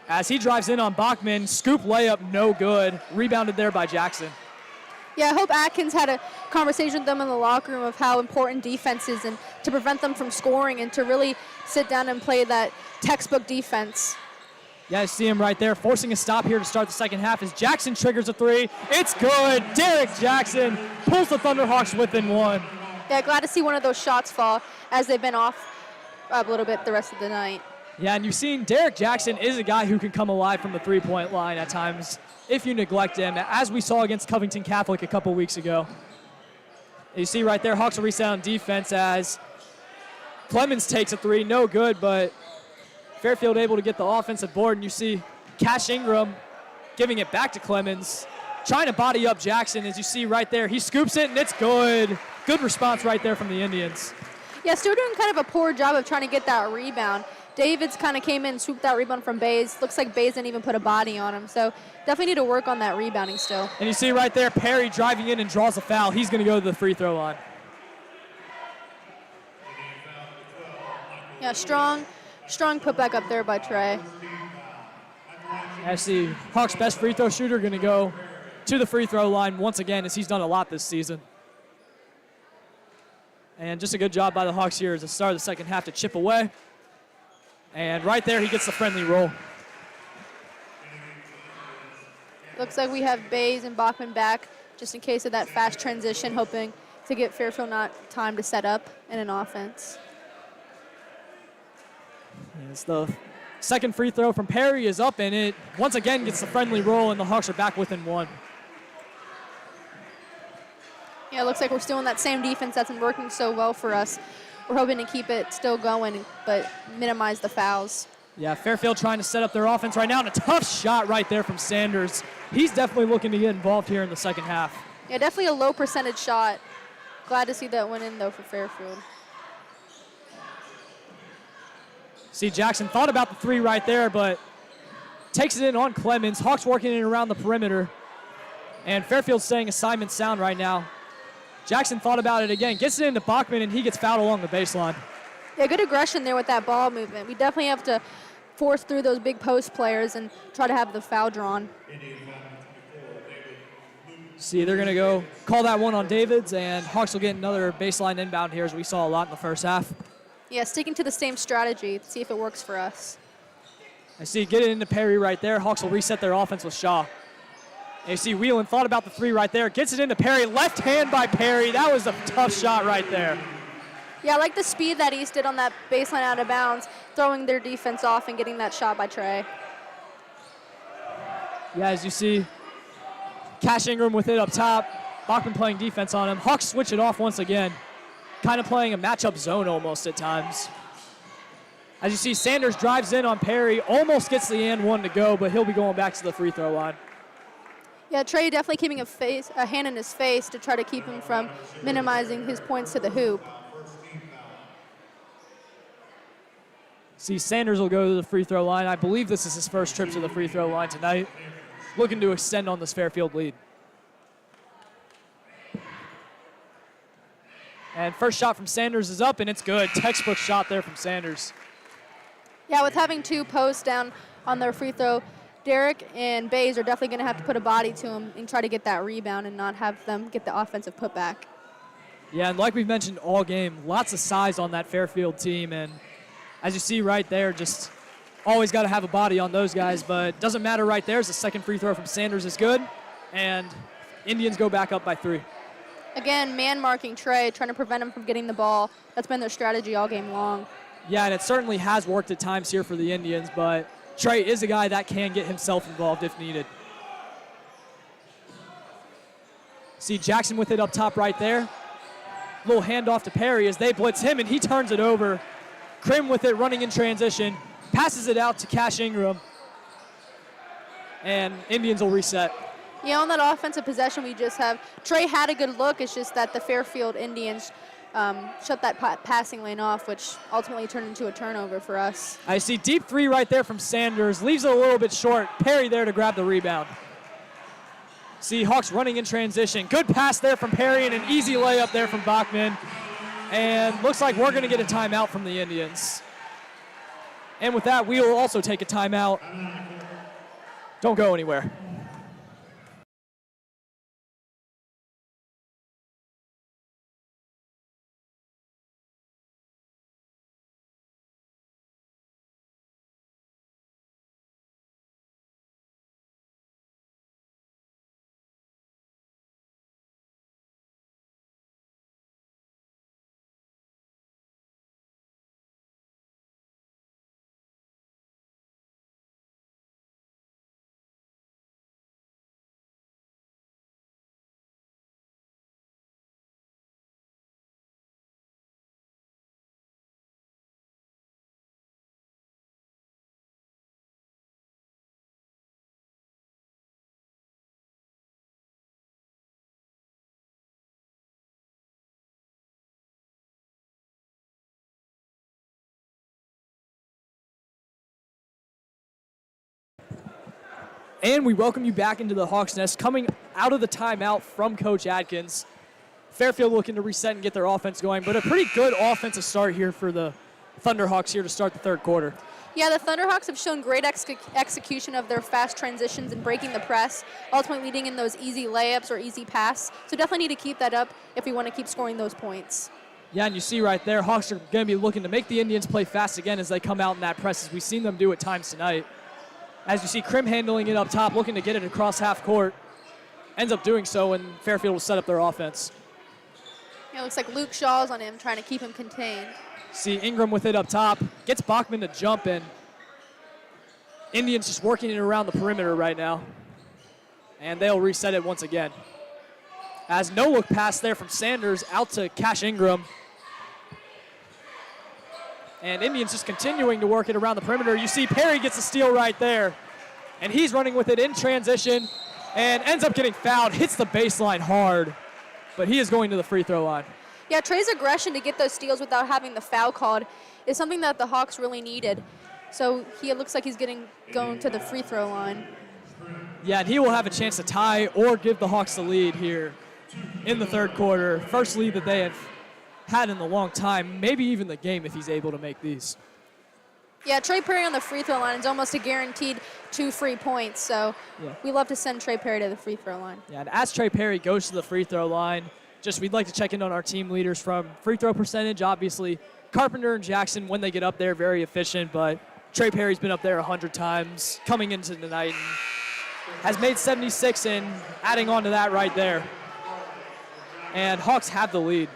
[SPEAKER 2] As he drives in on Bachman, scoop layup, no good. Rebounded there by Jackson.
[SPEAKER 3] Yeah, I hope Atkins had a conversation with them in the locker room of how important defense is and to prevent them from scoring and to really sit down and play that textbook defense.
[SPEAKER 2] Yeah, I see him right there, forcing a stop here to start the second half as Jackson triggers a three. It's good. Derek Jackson pulls the Thunderhawks within one.
[SPEAKER 3] Yeah, glad to see one of those shots fall as they've been off a little bit the rest of the night.
[SPEAKER 2] Yeah, and you've seen Derek Jackson is a guy who can come alive from the three-point line at times if you neglect him, as we saw against Covington Catholic a couple weeks ago. And you see right there, Hawks will reset on defense as Clemens takes a three, no good, but Fairfield able to get the offensive board, and you see Cash Ingram giving it back to Clemens, trying to body up Jackson, as you see right there. He scoops it, and it's good. Good response right there from the Indians.
[SPEAKER 3] Yeah, still doing kind of a poor job of trying to get that rebound. Davids kind of came in and swooped that rebound from Bays. Looks like Bays didn't even put a body on him, so definitely need to work on that rebounding still.
[SPEAKER 2] And you see right there, Perry driving in and draws a foul. He's going to go to the free throw line.
[SPEAKER 3] Yeah, strong putback up there by Trey.
[SPEAKER 2] I see Hawks' best free throw shooter going to go to the free throw line once again, as he's done a lot this season. And just a good job by the Hawks here as the start of the second half to chip away. And right there, he gets the friendly roll.
[SPEAKER 3] Looks like we have Bays and Bachman back just in case of that fast transition, hoping to get Fairfield not time to set up in an offense.
[SPEAKER 2] And it's the second free throw from Perry is up, and it once again gets the friendly roll, and the Hawks are back within one.
[SPEAKER 3] Yeah, it looks like we're still in that same defense that's been working so well for us. We're hoping to keep it still going, but minimize the fouls.
[SPEAKER 2] Yeah, Fairfield trying to set up their offense right now, and a tough shot right there from Sanders. He's definitely looking to get involved here in the second half.
[SPEAKER 3] Yeah, definitely a low percentage shot. Glad to see that went in, though, for Fairfield.
[SPEAKER 2] See, Jackson thought about the three right there, but takes it in on Clemens. Hawks working in around the perimeter, and Fairfield's saying assignment sound right now. Jackson thought about it again, gets it into Bachman, and he gets fouled along the baseline.
[SPEAKER 3] Yeah, good aggression there with that ball movement. We definitely have to force through those big post players and try to have the foul drawn.
[SPEAKER 2] See, they're going to go call that one on Davids, and Hawks will get another baseline inbound here, as we saw a lot in the first half.
[SPEAKER 3] Yeah, sticking to the same strategy, see if it works for us.
[SPEAKER 2] I see get it into Perry right there. Hawks will reset their offense with Shaw. And you see Whelan thought about the three right there. Gets it into Perry. Left hand by Perry. That was a tough shot right there.
[SPEAKER 3] Yeah, I like the speed that East did on that baseline out of bounds, throwing their defense off and getting that shot by Trey.
[SPEAKER 2] Yeah, as you see, Cash Ingram with it up top. Bachman playing defense on him. Hawks switch it off once again. Kind of playing a matchup zone almost at times. As you see, Sanders drives in on Perry. Almost gets the and one to go, but he'll be going back to the free throw line.
[SPEAKER 3] Yeah, Trey definitely keeping a hand in his face to try to keep him from minimizing his points to the hoop.
[SPEAKER 2] See, Sanders will go to the free throw line. I believe this is his first trip to the free throw line tonight. Looking to extend on this Fairfield lead. And first shot from Sanders is up, and it's good. Textbook shot there from Sanders.
[SPEAKER 3] Yeah, with having two posts down on their free throw, Derek and Bays are definitely going to have to put a body to him and try to get that rebound and not have them get the offensive putback.
[SPEAKER 2] Yeah, and like we've mentioned all game, lots of size on that Fairfield team. And as you see right there, just always got to have a body on those guys. But doesn't matter right there, as the second free throw from Sanders is good. And Indians go back up by 3.
[SPEAKER 3] Again, man marking Trey, trying to prevent him from getting the ball. That's been their strategy all game long.
[SPEAKER 2] Yeah, and it certainly has worked at times here for the Indians, but Trey is a guy that can get himself involved if needed. See Jackson with it up top right there. Little handoff to Perry as they blitz him, and he turns it over. Krim with it running in transition. Passes it out to Cash Ingram. And Indians will reset.
[SPEAKER 3] Yeah, on that offensive possession we just have, Trey had a good look. It's just that the Fairfield Indians shut that passing lane off, which ultimately turned into a turnover for us.
[SPEAKER 2] I see deep three right there from Sanders. Leaves it a little bit short. Perry there to grab the rebound. See Hawks running in transition. Good pass there from Perry and an easy layup there from Bachman. And looks like we're going to get a timeout from the Indians. And with that, we will also take a timeout. Don't go anywhere. And we welcome you back into the Hawks Nest, coming out of the timeout from Coach Adkins. Fairfield looking to reset and get their offense going, but a pretty good offensive start here for the Thunderhawks here to start the third quarter.
[SPEAKER 3] Yeah, the Thunderhawks have shown great execution of their fast transitions and breaking the press, ultimately leading in those easy layups or easy pass. So definitely need to keep that up if we want to keep scoring those points.
[SPEAKER 2] Yeah, and you see right there, Hawks are going to be looking to make the Indians play fast again as they come out in that press, as we've seen them do at times tonight. As you see Krim handling it up top, looking to get it across half court. Ends up doing so, and Fairfield will set up their offense.
[SPEAKER 3] Yeah, it looks like Luke Shaw's on him, trying to keep him contained.
[SPEAKER 2] See Ingram with it up top. Gets Bachman to jump in. Indians just working it around the perimeter right now. And they'll reset it once again. As no look pass there from Sanders out to Cash Ingram. And Indians just continuing to work it around the perimeter. You see Perry gets a steal right there. And he's running with it in transition and ends up getting fouled. Hits the baseline hard. But he is going to the free throw line.
[SPEAKER 3] Yeah, Trey's aggression to get those steals without having the foul called is something that the Hawks really needed. So it looks like he's going to the free throw line.
[SPEAKER 2] Yeah, and he will have a chance to tie or give the Hawks the lead here in the third quarter. First lead that they have had in a long time, maybe even the game if he's able to make these.
[SPEAKER 3] Yeah, Trey Perry on the free throw line is almost a guaranteed 2 free points, so
[SPEAKER 2] yeah,
[SPEAKER 3] we love to send Trey Perry to the free throw line.
[SPEAKER 2] Yeah, and as Trey Perry goes to the free throw line, we'd like to check in on our team leaders from free throw percentage. Obviously, Carpenter and Jackson, when they get up there, very efficient, but Trey Perry's been up there 100 times coming into tonight and has made 76 and adding on to that right there. And Hawks have the lead.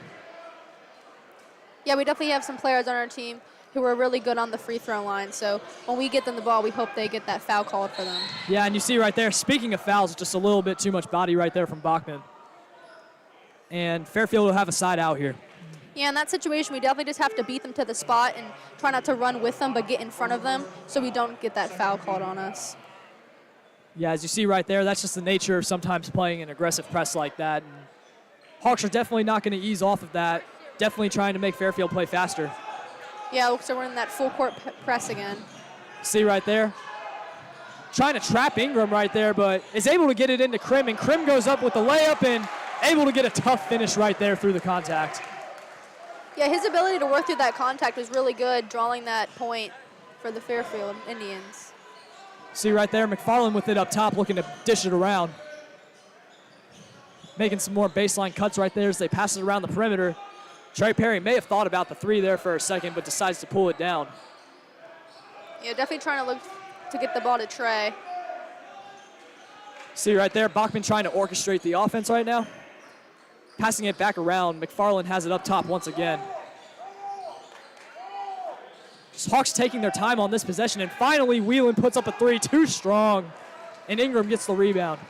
[SPEAKER 3] Yeah, we definitely have some players on our team who are really good on the free throw line. So when we get them the ball, we hope they get that foul called for them.
[SPEAKER 2] Yeah, and you see right there, speaking of fouls, just a little bit too much body right there from Bachman. And Fairfield will have a side out here.
[SPEAKER 3] Yeah, in that situation, we definitely just have to beat them to the spot and try not to run with them, but get in front of them so we don't get that foul called on us.
[SPEAKER 2] Yeah, as you see right there, that's just the nature of sometimes playing an aggressive press like that. And Hawks are definitely not going to ease off of that. Definitely trying to make Fairfield play faster.
[SPEAKER 3] Yeah, so we're in that full court press again.
[SPEAKER 2] See right there? Trying to trap Ingram right there, but is able to get it into Krim, and Krim goes up with the layup and able to get a tough finish right there through the contact.
[SPEAKER 3] Yeah, his ability to work through that contact was really good, drawing that point for the Fairfield Indians.
[SPEAKER 2] See right there, McFarland with it up top, looking to dish it around. Making some more baseline cuts right there as they pass it around the perimeter. Trey Perry may have thought about the three there for a second, but decides to pull it down.
[SPEAKER 3] Yeah, definitely trying to look to get the ball to Trey.
[SPEAKER 2] See right there, Bachman trying to orchestrate the offense right now. Passing it back around, McFarland has it up top once again. Hawks taking their time on this possession, and finally Whelan puts up a three, too strong, and Ingram gets the rebound.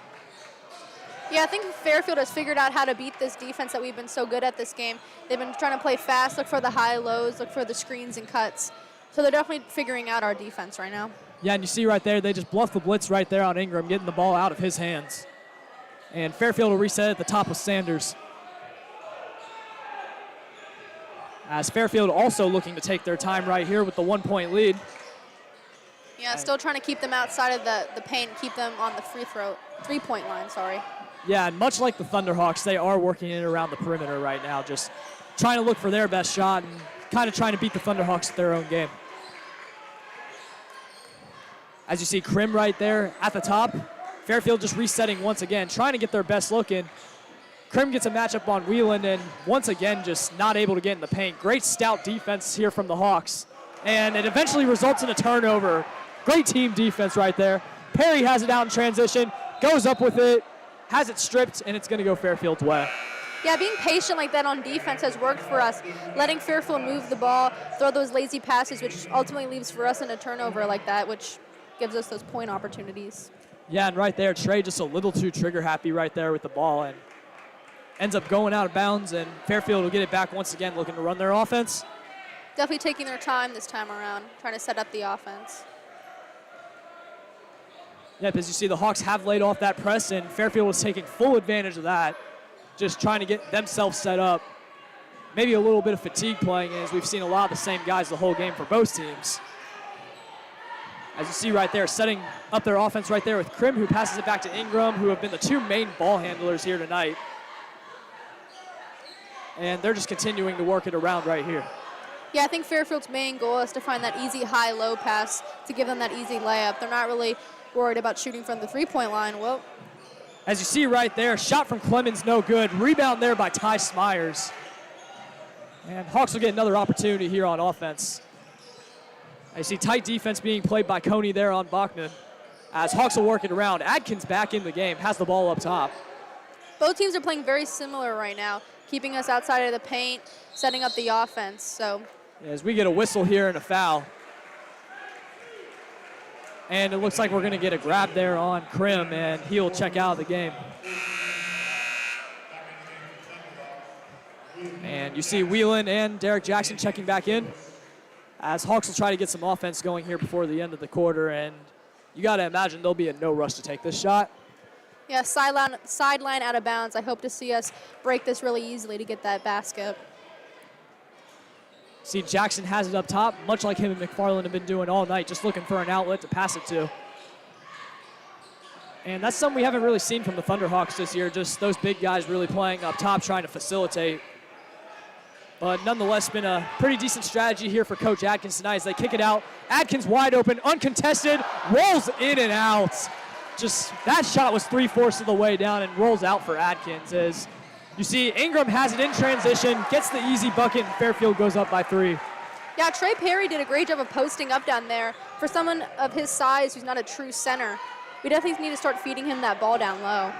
[SPEAKER 3] Yeah, I think Fairfield has figured out how to beat this defense that we've been so good at this game. They've been trying to play fast, look for the high lows, look for the screens and cuts. So they're definitely figuring out our defense right now.
[SPEAKER 2] Yeah, and you see right there, they just bluff the blitz right there on Ingram, getting the ball out of his hands. And Fairfield will reset at the top with Sanders. As Fairfield also looking to take their time right here with the 1-point lead.
[SPEAKER 3] Yeah, still trying to keep them outside of the paint and keep them on the three-point line, sorry.
[SPEAKER 2] Yeah, and much like the Thunderhawks, they are working in around the perimeter right now, just trying to look for their best shot and kind of trying to beat the Thunderhawks at their own game. As you see, Krim right there at the top. Fairfield just resetting once again, trying to get their best look in. Krim gets a matchup on Wheelan, and once again, just not able to get in the paint. Great stout defense here from the Hawks, and it eventually results in a turnover. Great team defense right there. Perry has it out in transition, goes up with it, has it stripped, and it's going to go Fairfield's way.
[SPEAKER 3] Yeah, being patient like that on defense has worked for us. Letting Fairfield move the ball, throw those lazy passes, which ultimately leaves for us in a turnover like that, which gives us those point opportunities.
[SPEAKER 2] Yeah, and right there, Trey just a little too trigger happy right there with the ball and ends up going out of bounds, and Fairfield will get it back once again, looking to run their offense.
[SPEAKER 3] Definitely taking their time this time around, trying to set up the offense.
[SPEAKER 2] Yep, as you see, the Hawks have laid off that press, and Fairfield was taking full advantage of that, just trying to get themselves set up. Maybe a little bit of fatigue playing, as we've seen a lot of the same guys the whole game for both teams. As you see right there, setting up their offense right there with Krim, who passes it back to Ingram, who have been the two main ball handlers here tonight. And they're just continuing to work it around right here.
[SPEAKER 3] Yeah, I think Fairfield's main goal is to find that easy high-low pass to give them that easy layup. They're not really worried about shooting from the three-point line. Well,
[SPEAKER 2] as you see right there, shot from Clemens, no good. Rebound there by Ty Smyers. And Hawks will get another opportunity here on offense. I see tight defense being played by Coney there on Bachman. As Hawks will work it around. Adkins back in the game, has the ball up top.
[SPEAKER 3] Both teams are playing very similar right now, keeping us outside of the paint, setting up the offense. So
[SPEAKER 2] as we get a whistle here and a foul. And it looks like we're going to get a grab there on Krim, and he'll check out of the game. And you see Wheelan and Derek Jackson checking back in, as Hawks will try to get some offense going here before the end of the quarter, and you got to imagine there'll be a no rush to take this shot.
[SPEAKER 3] Yeah, sideline out of bounds. I hope to see us break this really easily to get that basket.
[SPEAKER 2] See, Jackson has it up top, much like him and McFarland have been doing all night, just looking for an outlet to pass it to. And that's something we haven't really seen from the Thunderhawks this year, just those big guys really playing up top, trying to facilitate. But nonetheless, been a pretty decent strategy here for Coach Adkins tonight as they kick it out. Adkins wide open, uncontested, rolls in and out. Just that shot was 3/4 of the way down and rolls out for Adkins. As you see, Ingram has it in transition, gets the easy bucket, and Fairfield goes up by 3.
[SPEAKER 3] Yeah, Trey Perry did a great job of posting up down there. For someone of his size who's not a true center, we definitely need to start feeding him that ball down low.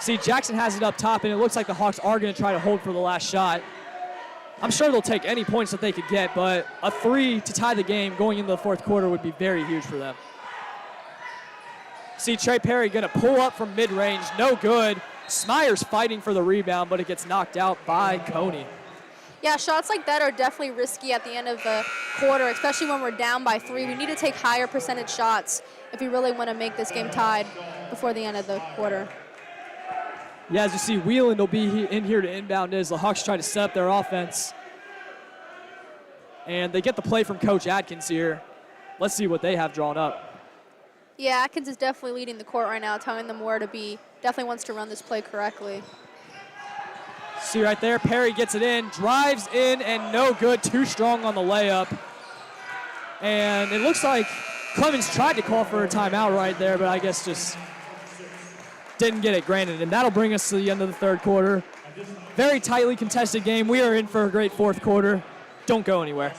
[SPEAKER 2] See, Jackson has it up top, and it looks like the Hawks are going to try to hold for the last shot. I'm sure they'll take any points that they could get, but a 3 to tie the game going into the fourth quarter would be very huge for them. See, Trey Perry going to pull up from mid-range, no good. Smyers fighting for the rebound, but it gets knocked out by Coney.
[SPEAKER 3] Yeah, shots like that are definitely risky at the end of the quarter, especially when we're down by 3. We need to take higher percentage shots if we really want to make this game tied before the end of the quarter.
[SPEAKER 2] Yeah, as you see, Wheelan will be in here to inbound as the Hawks try to set up their offense. And they get the play from Coach Adkins here. Let's see what they have drawn up.
[SPEAKER 3] Yeah, Atkins is definitely leading the court right now, telling them where to be. Definitely wants to run this play correctly.
[SPEAKER 2] See right there, Perry gets it in, drives in, and no good. Too strong on the layup. And it looks like Clemens tried to call for a timeout right there, but I guess just didn't get it granted. And that'll bring us to the end of the third quarter. Very tightly contested game. We are in for a great fourth quarter. Don't go anywhere.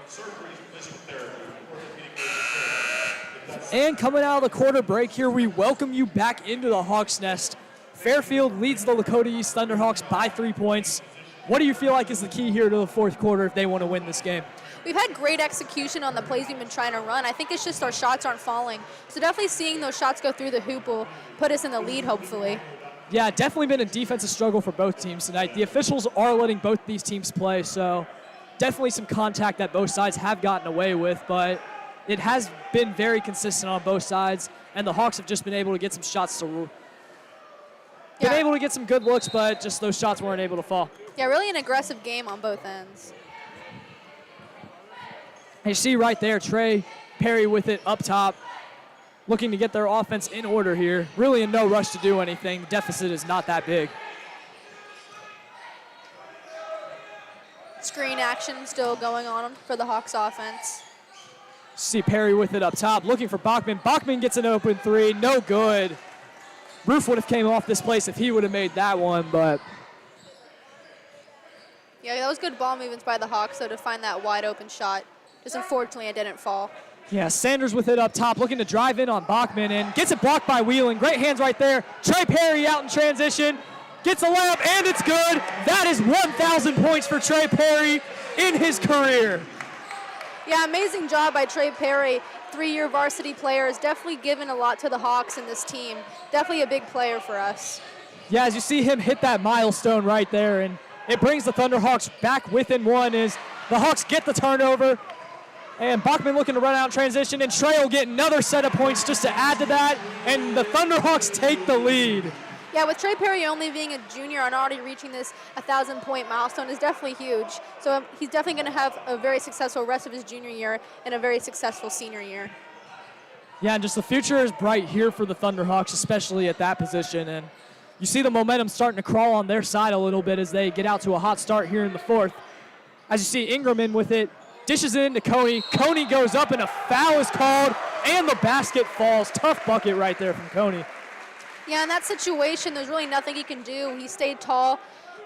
[SPEAKER 1] surgery, physical therapy, orthopedic therapy.
[SPEAKER 2] And coming out of the quarter break here, we welcome you back into the Hawks' Nest. Fairfield leads the Lakota East Thunderhawks by 3 points. What do you feel like is the key here to the fourth quarter if they want to win this game?
[SPEAKER 3] We've had great execution on the plays we've been trying to run. I think it's just our shots aren't falling. So definitely seeing those shots go through the hoop will put us in the lead, hopefully.
[SPEAKER 2] Yeah, definitely been a defensive struggle for both teams tonight. The officials are letting both these teams play, so definitely some contact that both sides have gotten away with, but it has been very consistent on both sides, and the Hawks have just been able to get some shots to been able to get some good looks, but just those shots weren't able to fall.
[SPEAKER 3] Yeah, really an aggressive game on both ends.
[SPEAKER 2] And you see right there, Trey Perry with it up top, looking to get their offense in order here. Really in no rush to do anything. The deficit is not that big.
[SPEAKER 3] Screen action still going on for the Hawks offense.
[SPEAKER 2] See Perry with it up top, looking for Bachman. Bachman gets an open three, no good. Roof would have came off this place if he would have made that one, but
[SPEAKER 3] yeah, that was good ball movements by the Hawks, though, to find that wide open shot. Just unfortunately, it didn't fall.
[SPEAKER 2] yeah, Sanders with it up top, looking to drive in on Bachman and gets it blocked by Wheeling. Great hands right there. Trey Perry out in transition, gets a layup, and it's good. That is 1,000 points for Trey Perry in his career.
[SPEAKER 3] Yeah, amazing job by Trey Perry. 3-year varsity player, has definitely given a lot to the Hawks in this team. Definitely a big player for us.
[SPEAKER 2] Yeah, as you see him hit that milestone right there, and it brings the Thunderhawks back within one as the Hawks get the turnover. And Bachman looking to run out in transition, and Trey will get another set of points just to add to that, and the Thunderhawks take the lead.
[SPEAKER 3] Yeah, with Trey Perry only being a junior and already reaching this 1,000-point milestone is definitely huge. So he's definitely going to have a very successful rest of his junior year and a very successful senior year.
[SPEAKER 2] Yeah, and just the future is bright here for the Thunderhawks, especially at that position. And you see the momentum starting to crawl on their side a little bit as they get out to a hot start here in the fourth. As you see Ingram in with it, dishes it into Coney. Coney goes up and a foul is called, and the basket falls. Tough bucket right there from Coney.
[SPEAKER 3] Yeah, in that situation, there's really nothing he can do. He stayed tall,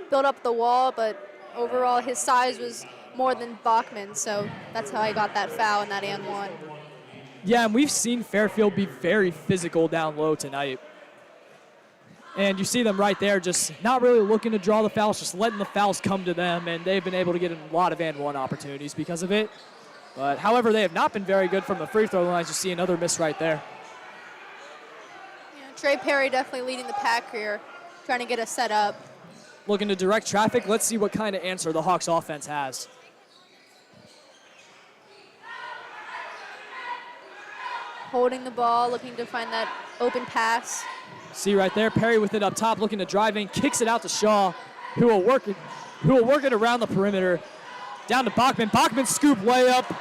[SPEAKER 3] built up the wall, but overall his size was more than Bachman, so that's how I got that foul in that and one.
[SPEAKER 2] Yeah, and we've seen Fairfield be very physical down low tonight. And you see them right there just not really looking to draw the fouls, just letting the fouls come to them, and they've been able to get a lot of and one opportunities because of it. But however, they have not been very good from the free throw lines. You see another miss right there.
[SPEAKER 3] Trey Perry definitely leading the pack here, trying to get us set up.
[SPEAKER 2] Looking to direct traffic. Let's see what kind of answer the Hawks offense has.
[SPEAKER 3] Holding the ball, looking to find that open pass.
[SPEAKER 2] See right there, Perry with it up top, looking to drive in, kicks it out to Shaw, who will work it around the perimeter. Down to Bachman. Bachman scoop layup.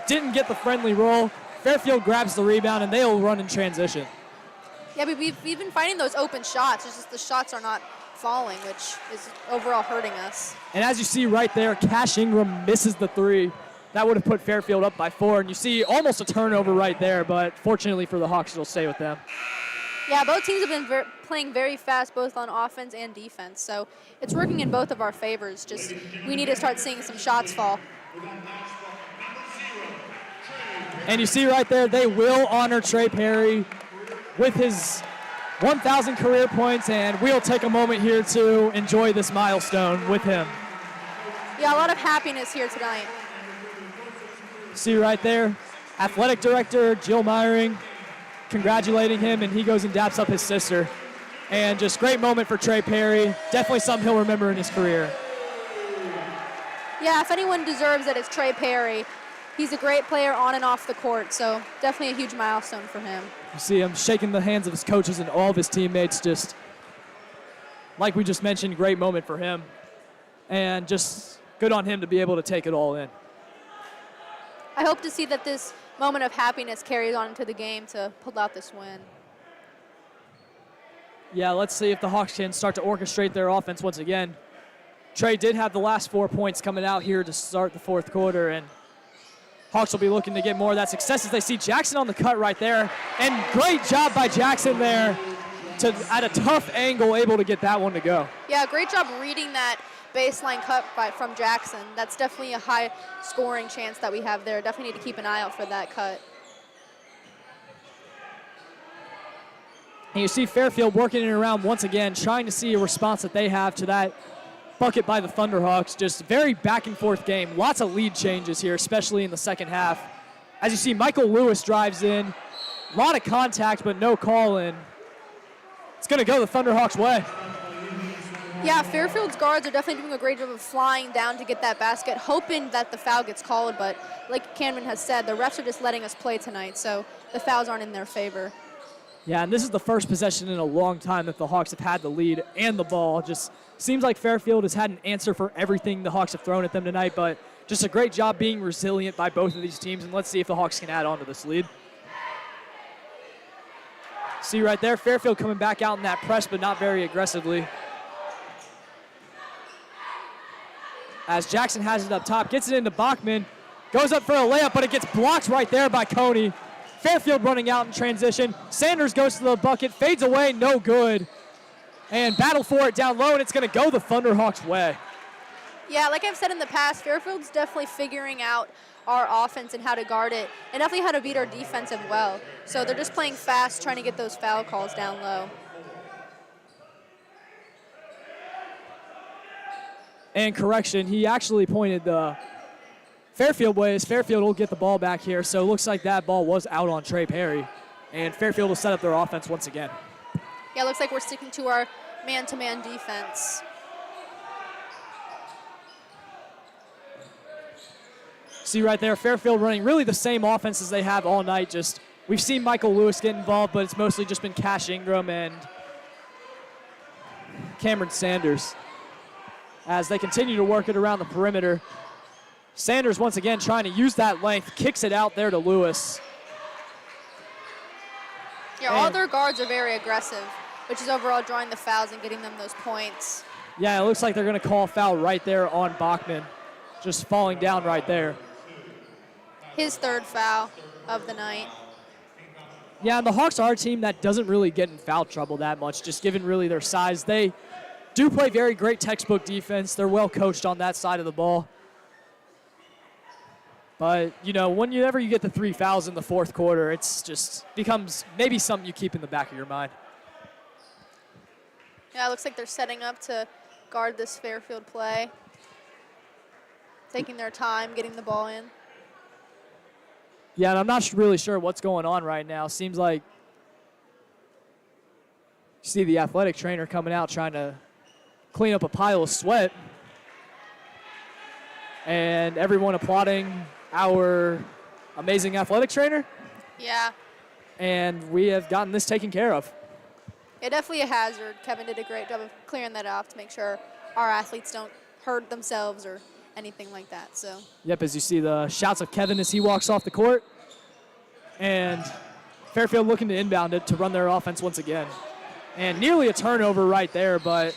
[SPEAKER 2] Didn't get the friendly roll. Fairfield grabs the rebound, and they'll run in transition.
[SPEAKER 3] Yeah, but we've been finding those open shots. It's just the shots are not falling, which is overall hurting us.
[SPEAKER 2] And as you see right there, Cash Ingram misses the three. That would have put Fairfield up by 4. And you see almost a turnover right there, but fortunately for the Hawks, it'll stay with them.
[SPEAKER 3] Yeah, both teams have been playing very fast, both on offense and defense. So it's working in both of our favors. Just we need to start seeing some shots fall.
[SPEAKER 2] And you see right there, they will honor Trey Perry with his 1,000 career points, and we'll take a moment here to enjoy this milestone with him.
[SPEAKER 3] Yeah, a lot of happiness here tonight.
[SPEAKER 2] See right there, athletic director Jill Meyering congratulating him, and he goes and daps up his sister. And just great moment for Trey Perry. Definitely something he'll remember in his career.
[SPEAKER 3] Yeah, if anyone deserves it, it's Trey Perry. He's a great player on and off the court, so definitely a huge milestone for him.
[SPEAKER 2] You see him shaking the hands of his coaches and all of his teammates. Just like we just mentioned, great moment for him. And just good on him to be able to take it all in.
[SPEAKER 3] I hope to see that this moment of happiness carries on into the game to pull out this win.
[SPEAKER 2] Yeah, let's see if the Hawks can start to orchestrate their offense once again. Trey did have the last 4 points coming out here to start the fourth quarter, and Hawks will be looking to get more of that success as they see Jackson on the cut right there. And great job by Jackson there to, at a tough angle, able to get that one to go.
[SPEAKER 3] Yeah, great job reading that baseline cut from Jackson. That's definitely a high scoring chance that we have there. Definitely need to keep an eye out for that cut.
[SPEAKER 2] And you see Fairfield working it around once again, trying to see a response that they have to that bucket by the Thunderhawks. Just very back and forth game. Lots of lead changes here, especially in the second half. As you see, Michael Lewis drives in. A lot of contact, but no call in. It's going to go the Thunderhawks' way.
[SPEAKER 3] Yeah, Fairfield's guards are definitely doing a great job of flying down to get that basket, hoping that the foul gets called. But like Cameron has said, the refs are just letting us play tonight, so the fouls aren't in their favor.
[SPEAKER 2] Yeah, and this is the first possession in a long time that the Hawks have had the lead and the ball. Just seems like Fairfield has had an answer for everything the Hawks have thrown at them tonight, but just a great job being resilient by both of these teams, and let's see if the Hawks can add on to this lead. See right there, Fairfield coming back out in that press, but not very aggressively. As Jackson has it up top, gets it into Bachman, goes up for a layup, but it gets blocked right there by Coney. Fairfield running out in transition. Sanders goes to the bucket, fades away, no good. And battle for it down low, and it's going to go the Thunderhawks' way.
[SPEAKER 3] Yeah, like I've said in the past, Fairfield's definitely figuring out our offense and how to guard it, and definitely how to beat our defense as well. So they're just playing fast, trying to get those foul calls down low.
[SPEAKER 2] And correction, he actually pointed the Fairfield ways. Fairfield will get the ball back here, so it looks like that ball was out on Trey Perry. And Fairfield will set up their offense once again.
[SPEAKER 3] Yeah, it looks like we're sticking to our man-to-man defense.
[SPEAKER 2] See right there, Fairfield running really the same offense as they have all night. Just we've seen Michael Lewis get involved, but it's mostly just been Cash Ingram and Cameron Sanders as they continue to work it around the perimeter. Sanders once again trying to use that length, kicks it out there to Lewis.
[SPEAKER 3] Yeah, all their guards are very aggressive, which is overall drawing the fouls and getting them those points.
[SPEAKER 2] Yeah, it looks like they're going to call a foul right there on Bachman, just falling down right there.
[SPEAKER 3] His third foul of the night.
[SPEAKER 2] Yeah, and the Hawks are a team that doesn't really get in foul trouble that much, just given really their size. They do play very great textbook defense. They're well coached on that side of the ball. But, you know, whenever you get the 3 fouls in the fourth quarter, it's just becomes maybe something you keep in the back of your mind.
[SPEAKER 3] Yeah, it looks like they're setting up to guard this Fairfield play. Taking their time, getting the ball in.
[SPEAKER 2] Yeah, and I'm not really sure what's going on right now. Seems like you see the athletic trainer coming out trying to clean up a pile of sweat. And everyone applauding our amazing athletic trainer.
[SPEAKER 3] Yeah.
[SPEAKER 2] And we have gotten this taken care of.
[SPEAKER 3] Yeah, definitely a hazard. Kevin did a great job of clearing that off to make sure our athletes don't hurt themselves or anything like that. So.
[SPEAKER 2] Yep, as you see the shouts of Kevin as he walks off the court. And Fairfield looking to inbound it to run their offense once again. And nearly a turnover right there, but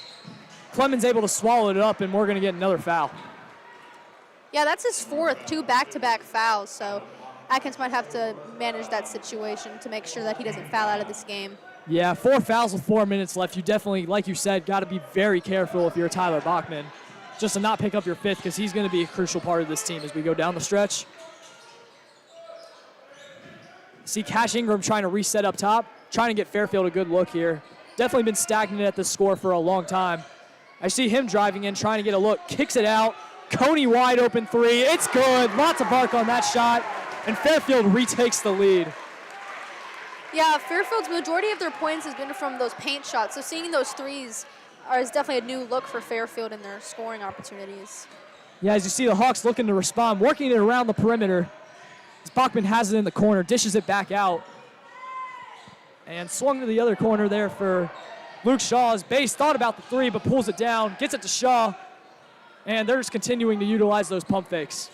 [SPEAKER 2] Clemens able to swallow it up, and we're going to get another foul.
[SPEAKER 3] Yeah, that's his fourth, 2 back-to-back fouls. So Atkins might have to manage that situation to make sure that he doesn't foul out of this game.
[SPEAKER 2] Yeah, 4 fouls with 4 minutes left. You definitely, like you said, got to be very careful if you're Tyler Bachman, just to not pick up your 5th, because he's going to be a crucial part of this team as we go down the stretch. See Cash Ingram trying to reset up top, trying to get Fairfield a good look here. Definitely been stagnant at this score for a long time. I see him driving in, trying to get a look, kicks it out. Coney wide open 3. It's good. Lots of bark on that shot, and Fairfield retakes the lead.
[SPEAKER 3] Yeah, Fairfield's majority of their points has been from those paint shots. So seeing those threes is definitely a new look for Fairfield in their scoring opportunities.
[SPEAKER 2] Yeah, as you see the Hawks looking to respond, working it around the perimeter. As Bachman has it in the corner, dishes it back out. And swung to the other corner there for Luke Shaw. As Bass thought about the 3, but pulls it down, gets it to Shaw. And they're just continuing to utilize those pump fakes.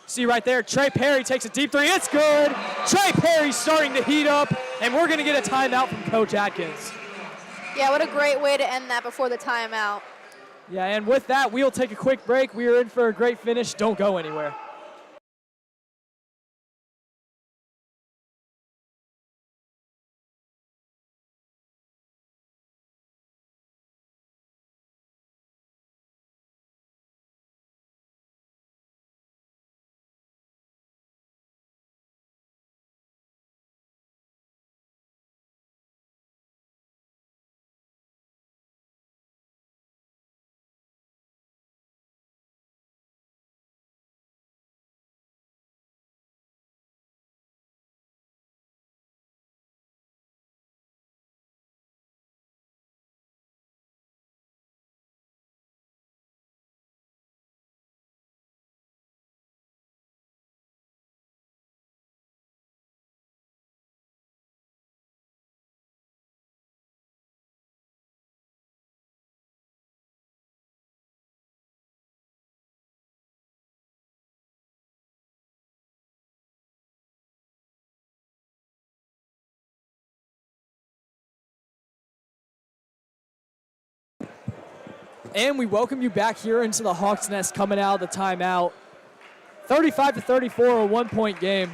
[SPEAKER 2] See right there, Trey Perry takes a deep 3. It's good. Trey Perry starting to heat up, and we're going to get a timeout from Coach Atkins.
[SPEAKER 3] Yeah, what a great way to end that before the timeout.
[SPEAKER 2] Yeah, and with that, we'll take a quick break. We are in for a great finish. Don't go anywhere. And we welcome you back here into the Hawks Nest coming out of the timeout. 35-34, a one-point game.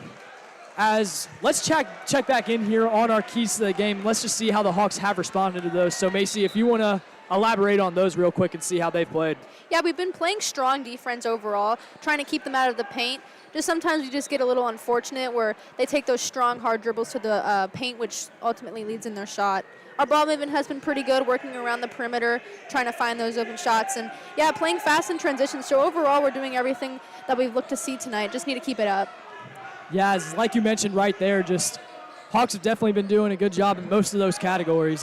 [SPEAKER 2] As let's check back in here on our keys to the game. Let's just see how the Hawks have responded to those. So, Macy, if you want to elaborate on those real quick and see how they've played.
[SPEAKER 3] Yeah, we've been playing strong defense overall, trying to keep them out of the paint. Just sometimes we just get a little unfortunate where they take those strong, hard dribbles to the paint, which ultimately leads in their shot. Our ball movement has been pretty good, working around the perimeter, trying to find those open shots. And, yeah, playing fast in transition. So, overall, we're doing everything that we've looked to see tonight. Just need to keep it up.
[SPEAKER 2] Yeah, like you mentioned right there, just Hawks have definitely been doing a good job in most of those categories.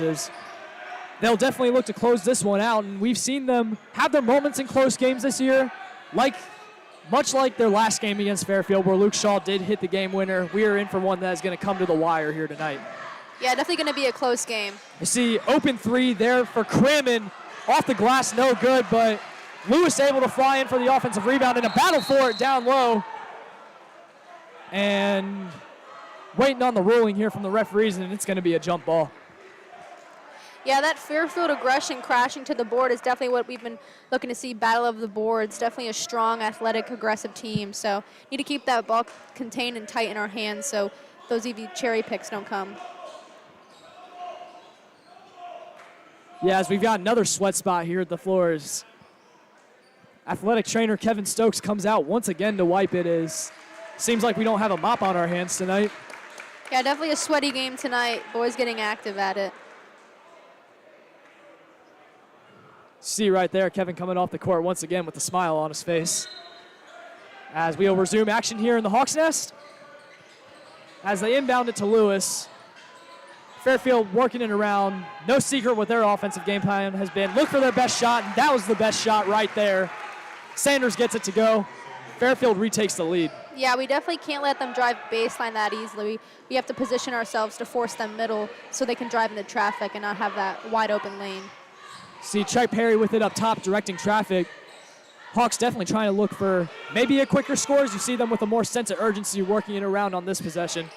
[SPEAKER 2] They'll definitely look to close this one out, and we've seen them have their moments in close games this year, much like their last game against Fairfield, where Luke Shaw did hit the game winner. We are in for one that is going to come to the wire here tonight.
[SPEAKER 3] Yeah, definitely going to be a close game.
[SPEAKER 2] You see open three there for Krim, and off the glass, no good, but Lewis able to fly in for the offensive rebound and a battle for it down low. And waiting on the ruling here from the referees, and it's going to be a jump ball.
[SPEAKER 3] Yeah, that Fairfield aggression crashing to the board is definitely what we've been looking to see, battle of the boards. Definitely a strong, athletic, aggressive team. So need to keep that ball contained and tight in our hands so those easy cherry picks don't come.
[SPEAKER 2] Yeah, as we've got another sweat spot here at the floors. Athletic trainer Kevin Stokes comes out once again to wipe it. Seems like we don't have a mop on our hands tonight.
[SPEAKER 3] Yeah, definitely a sweaty game tonight. Boys getting active at it.
[SPEAKER 2] See right there, Kevin coming off the court once again with a smile on his face. As we'll resume action here in the Hawks Nest. As they inbound it to Lewis. Fairfield working it around. No secret what their offensive game plan has been. Look for their best shot, and that was the best shot right there. Sanders gets it to go. Fairfield retakes the lead.
[SPEAKER 3] Yeah, we definitely can't let them drive baseline that easily. We have to position ourselves to force them middle so they can drive into traffic and not have that wide open lane.
[SPEAKER 2] See Trey Perry with it up top, directing traffic. Hawks definitely trying to look for maybe a quicker score as you see them with a more sense of urgency working it around on this possession.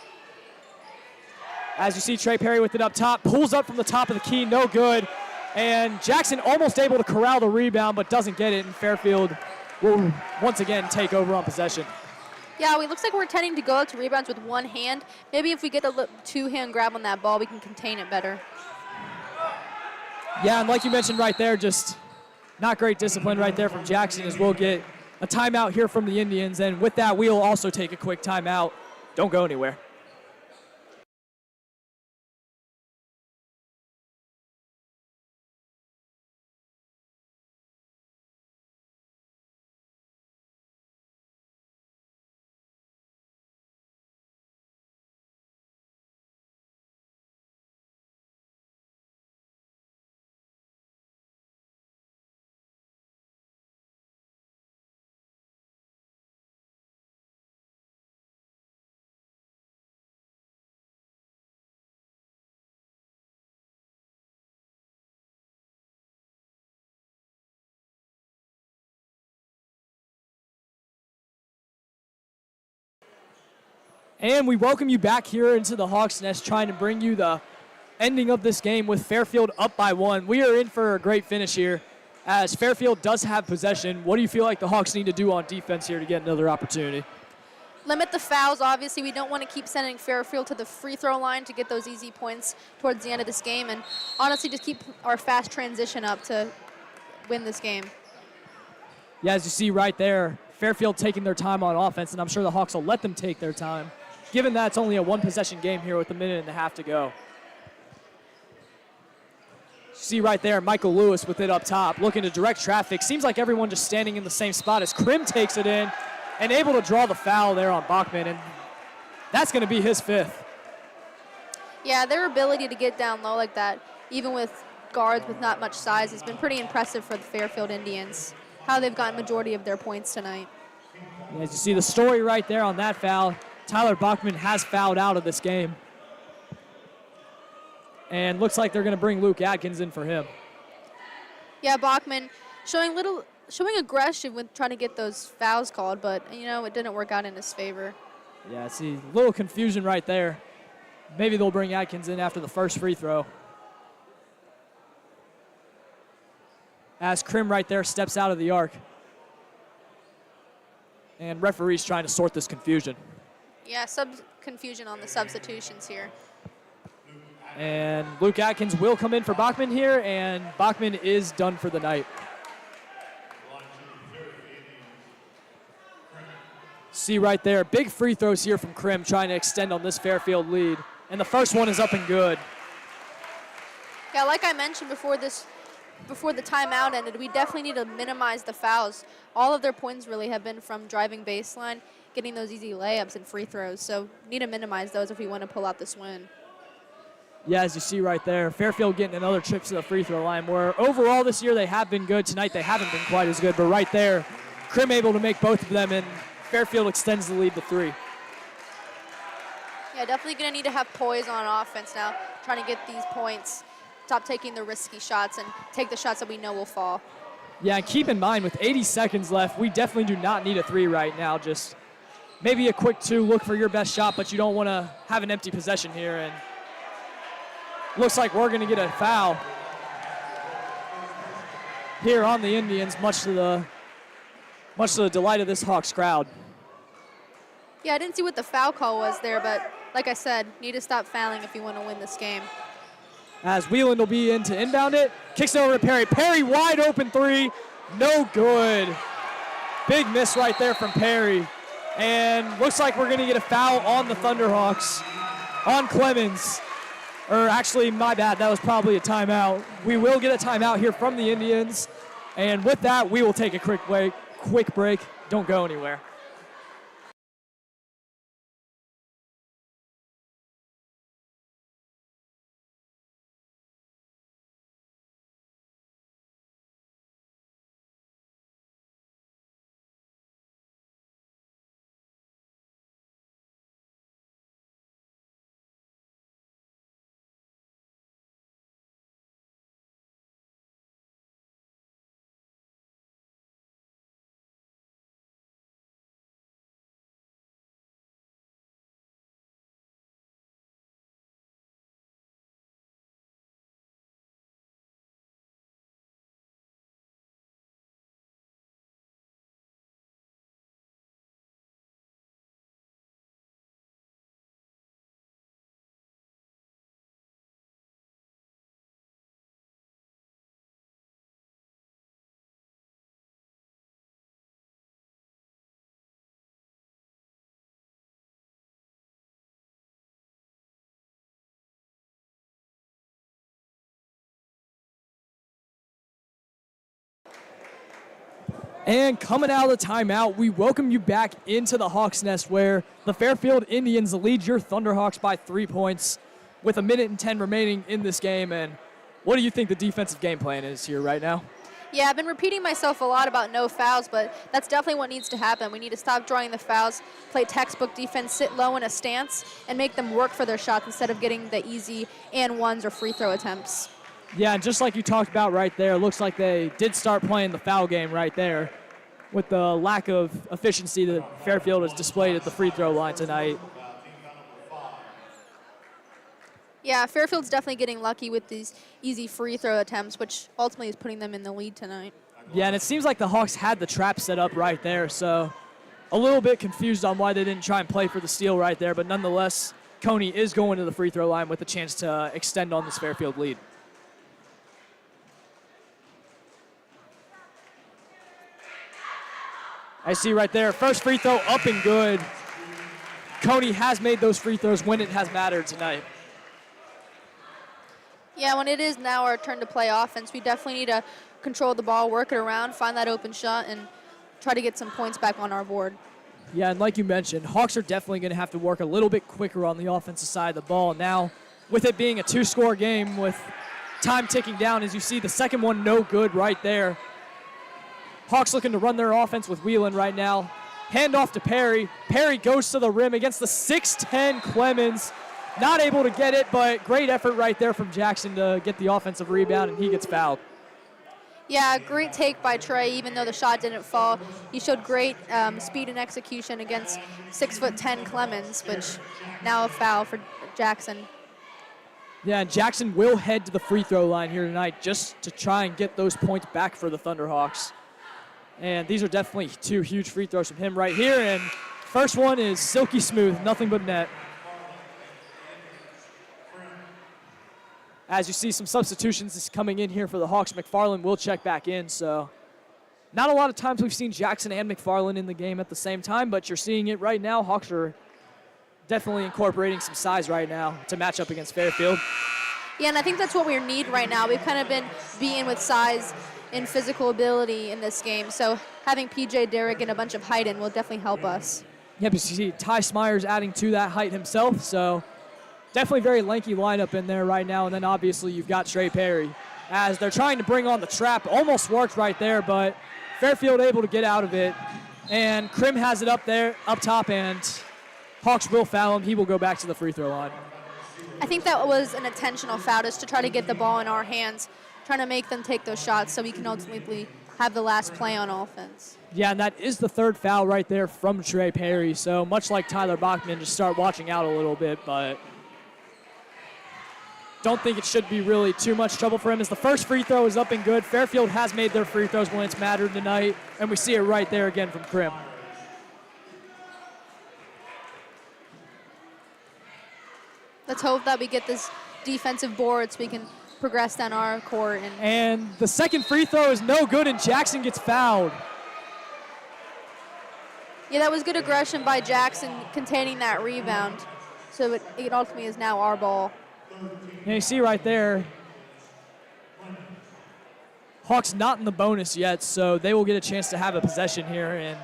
[SPEAKER 2] As you see Trey Perry with it up top, pulls up from the top of the key, no good. And Jackson almost able to corral the rebound but doesn't get it, and Fairfield will once again take over on possession.
[SPEAKER 3] Yeah, it looks like we're tending to go out to rebounds with one hand. Maybe if we get a two-hand grab on that ball, we can contain it better.
[SPEAKER 2] Yeah, and like you mentioned right there, just not great discipline right there from Jackson, as we'll get a timeout here from the Indians. And with that, we'll also take a quick timeout. Don't go anywhere. And we welcome you back here into the Hawks Nest, trying to bring you the ending of this game with Fairfield up by one. We are in for a great finish here as Fairfield does have possession. What do you feel like the Hawks need to do on defense here to get another opportunity?
[SPEAKER 3] Limit the fouls, obviously. We don't want to keep sending Fairfield to the free throw line to get those easy points towards the end of this game. And honestly, just keep our fast transition up to win this game.
[SPEAKER 2] Yeah, as you see right there, Fairfield taking their time on offense, and I'm sure the Hawks will let them take their time, given that it's only a one-possession game here with a minute and a half to go. See right there, Michael Lewis with it up top, looking to direct traffic. Seems like everyone just standing in the same spot as Krim takes it in and able to draw the foul there on Bachman, and that's going to be his fifth.
[SPEAKER 3] Yeah, their ability to get down low like that, even with guards with not much size, has been pretty impressive for the Fairfield Indians, how they've gotten majority of their points tonight.
[SPEAKER 2] As you see the story right there on that foul, Tyler Bachman has fouled out of this game. And looks like they're going to bring Luke Atkins in for him.
[SPEAKER 3] Yeah, Bachman showing aggression with trying to get those fouls called, but, you know, it didn't work out in his favor.
[SPEAKER 2] Yeah, see, a little confusion right there. Maybe they'll bring Atkins in after the first free throw. as Krim right there steps out of the arc. And referee's trying to sort this confusion.
[SPEAKER 3] Yeah, confusion on the substitutions here.
[SPEAKER 2] And Luke Atkins will come in for Bachman here, and Bachman is done for the night. See right there, big free throws here from Krim trying to extend on this Fairfield lead. And the first one is up and good.
[SPEAKER 3] Yeah, like I mentioned before the timeout ended, we definitely need to minimize the fouls. All of their points really have been from driving baseline, getting those easy layups and free throws. So need to minimize those if we want to pull out this win.
[SPEAKER 2] Yeah, as you see right there, Fairfield getting another trip to the free throw line, where overall this year they have been good. Tonight they haven't been quite as good, but right there, Krim able to make both of them, and Fairfield extends the lead to 3.
[SPEAKER 3] Yeah, definitely going to need to have poise on offense now, trying to get these points. Stop taking the risky shots and take the shots that we know will fall.
[SPEAKER 2] Yeah, and keep in mind, with 80 seconds left, we definitely do not need a 3 right now. Just maybe a quick 2, look for your best shot, but you don't want to have an empty possession here. And looks like we're going to get a foul here on the Indians, much to the delight of this Hawks crowd.
[SPEAKER 3] Yeah, I didn't see what the foul call was there, but like I said, need to stop fouling if you want to win this game.
[SPEAKER 2] As Wheeland will be in to inbound it. Kicks it over to Perry. Perry wide open 3. No good. Big miss right there from Perry. And looks like we're going to get a foul on the Thunderhawks, on Clemens. Or actually, my bad, that was probably a timeout. We will get a timeout here from the Indians. And with that, we will take a quick break. Don't go anywhere. And coming out of the timeout, we welcome you back into the Hawks Nest, where the Fairfield Indians lead your Thunderhawks by 3 points with 1:10 remaining in this game. And what do you think the defensive game plan is here right now?
[SPEAKER 3] Yeah, I've been repeating myself a lot about no fouls, but that's definitely what needs to happen. We need to stop drawing the fouls, play textbook defense, sit low in a stance, and make them work for their shots instead of getting the easy and ones or free throw attempts.
[SPEAKER 2] Yeah, and just like you talked about right there, it looks like they did start playing the foul game right there with the lack of efficiency that Fairfield has displayed at the free throw line tonight.
[SPEAKER 3] Yeah, Fairfield's definitely getting lucky with these easy free throw attempts, which ultimately is putting them in the lead tonight.
[SPEAKER 2] Yeah, and it seems like the Hawks had the trap set up right there, so a little bit confused on why they didn't try and play for the steal right there, but nonetheless, Coney is going to the free throw line with a chance to extend on this Fairfield lead. I see right there, first free throw up and good. Coney has made those free throws when it has mattered tonight.
[SPEAKER 3] Yeah, when it is now our turn to play offense, we definitely need to control the ball, work it around, find that open shot, and try to get some points back on our board.
[SPEAKER 2] Yeah, and like you mentioned, Hawks are definitely going to have to work a little bit quicker on the offensive side of the ball. Now, with it being a 2-score game with time ticking down, as you see the second one no good right there. Hawks looking to run their offense with Wheelan right now. Hand off to Perry. Perry goes to the rim against the 6'10 Clemens. Not able to get it, but great effort right there from Jackson to get the offensive rebound, and he gets fouled.
[SPEAKER 3] Yeah, great take by Trey, even though the shot didn't fall. He showed great speed and execution against 6'10 Clemens, which now a foul for Jackson.
[SPEAKER 2] Yeah, and Jackson will head to the free throw line here tonight just to try and get those points back for the Thunderhawks. And these are definitely two huge free throws from him right here. And first one is silky smooth, nothing but net. As you see some substitutions coming in here for the Hawks, McFarland will check back in. So not a lot of times we've seen Jackson and McFarland in the game at the same time, but you're seeing it right now. Hawks are definitely incorporating some size right now to match up against Fairfield.
[SPEAKER 3] Yeah, and I think that's what we need right now. We've kind of been beaten with size and physical ability in this game, so having PJ, Derrick, and a bunch of height in will definitely help us.
[SPEAKER 2] Yeah, but you see Ty Smyers adding to that height himself, so definitely very lanky lineup in there right now, and then obviously you've got Trey Perry. As they're trying to bring on the trap, almost worked right there, but Fairfield able to get out of it, and Krim has it up there, up top, and Hawks will foul him. He will go back to the free throw line.
[SPEAKER 3] I think that was an intentional foul, just to try to get the ball in our hands, trying to make them take those shots so we can ultimately have the last play on offense.
[SPEAKER 2] Yeah, and that is the third foul right there from Trey Perry. So much like Tyler Bachman, just start watching out a little bit, but don't think it should be really too much trouble for him as the first free throw is up and good. Fairfield has made their free throws when it's mattered tonight, and we see it right there again from Krim.
[SPEAKER 3] Let's hope that we get this defensive board so we can progress down our court.
[SPEAKER 2] And the second free throw is no good, and Jackson gets fouled.
[SPEAKER 3] Yeah, that was good aggression by Jackson containing that rebound. So it ultimately is now our ball.
[SPEAKER 2] And you see right there, Hawks not in the bonus yet, so they will get a chance to have a possession here and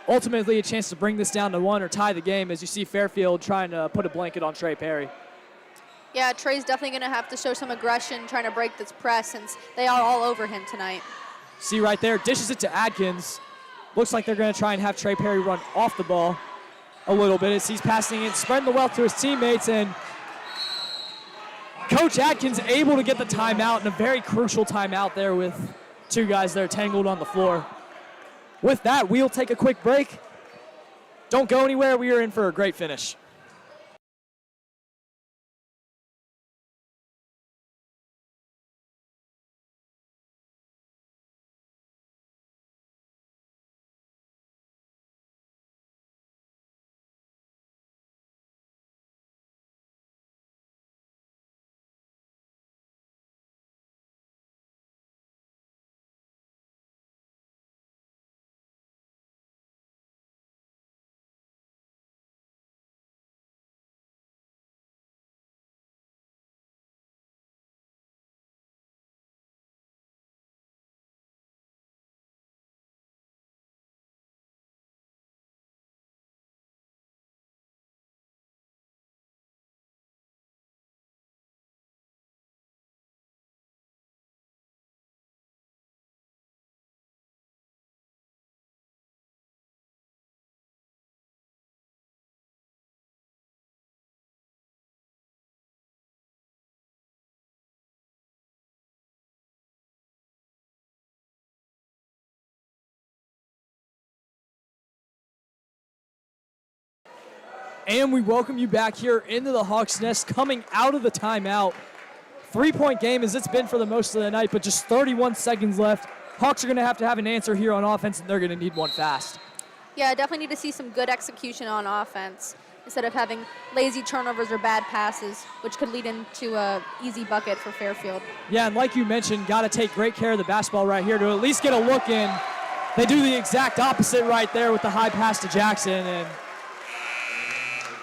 [SPEAKER 2] ultimately a chance to bring this down to one or tie the game as you see Fairfield trying to put a blanket on Trey Perry.
[SPEAKER 3] Yeah, Trey's definitely going to have to show some aggression trying to break this press since they are all over him tonight.
[SPEAKER 2] See right there, dishes it to Adkins. Looks like they're going to try and have Trey Perry run off the ball a little bit as he's passing it, spreading the wealth to his teammates, and Coach Adkins able to get the timeout, and a very crucial timeout there with two guys there tangled on the floor. With that, we'll take a quick break. Don't go anywhere. We are in for a great finish. And we welcome you back here into the Hawks Nest coming out of the timeout. 3-point game as it's been for the most of the night, but just 31 seconds left. Hawks are going to have an answer here on offense, and they're going to need one fast.
[SPEAKER 3] Yeah, I definitely need to see some good execution on offense instead of having lazy turnovers or bad passes, which could lead into an easy bucket for Fairfield.
[SPEAKER 2] Yeah, and like you mentioned, got to take great care of the basketball right here to at least get a look in. They do the exact opposite right there with the high pass to Jackson, and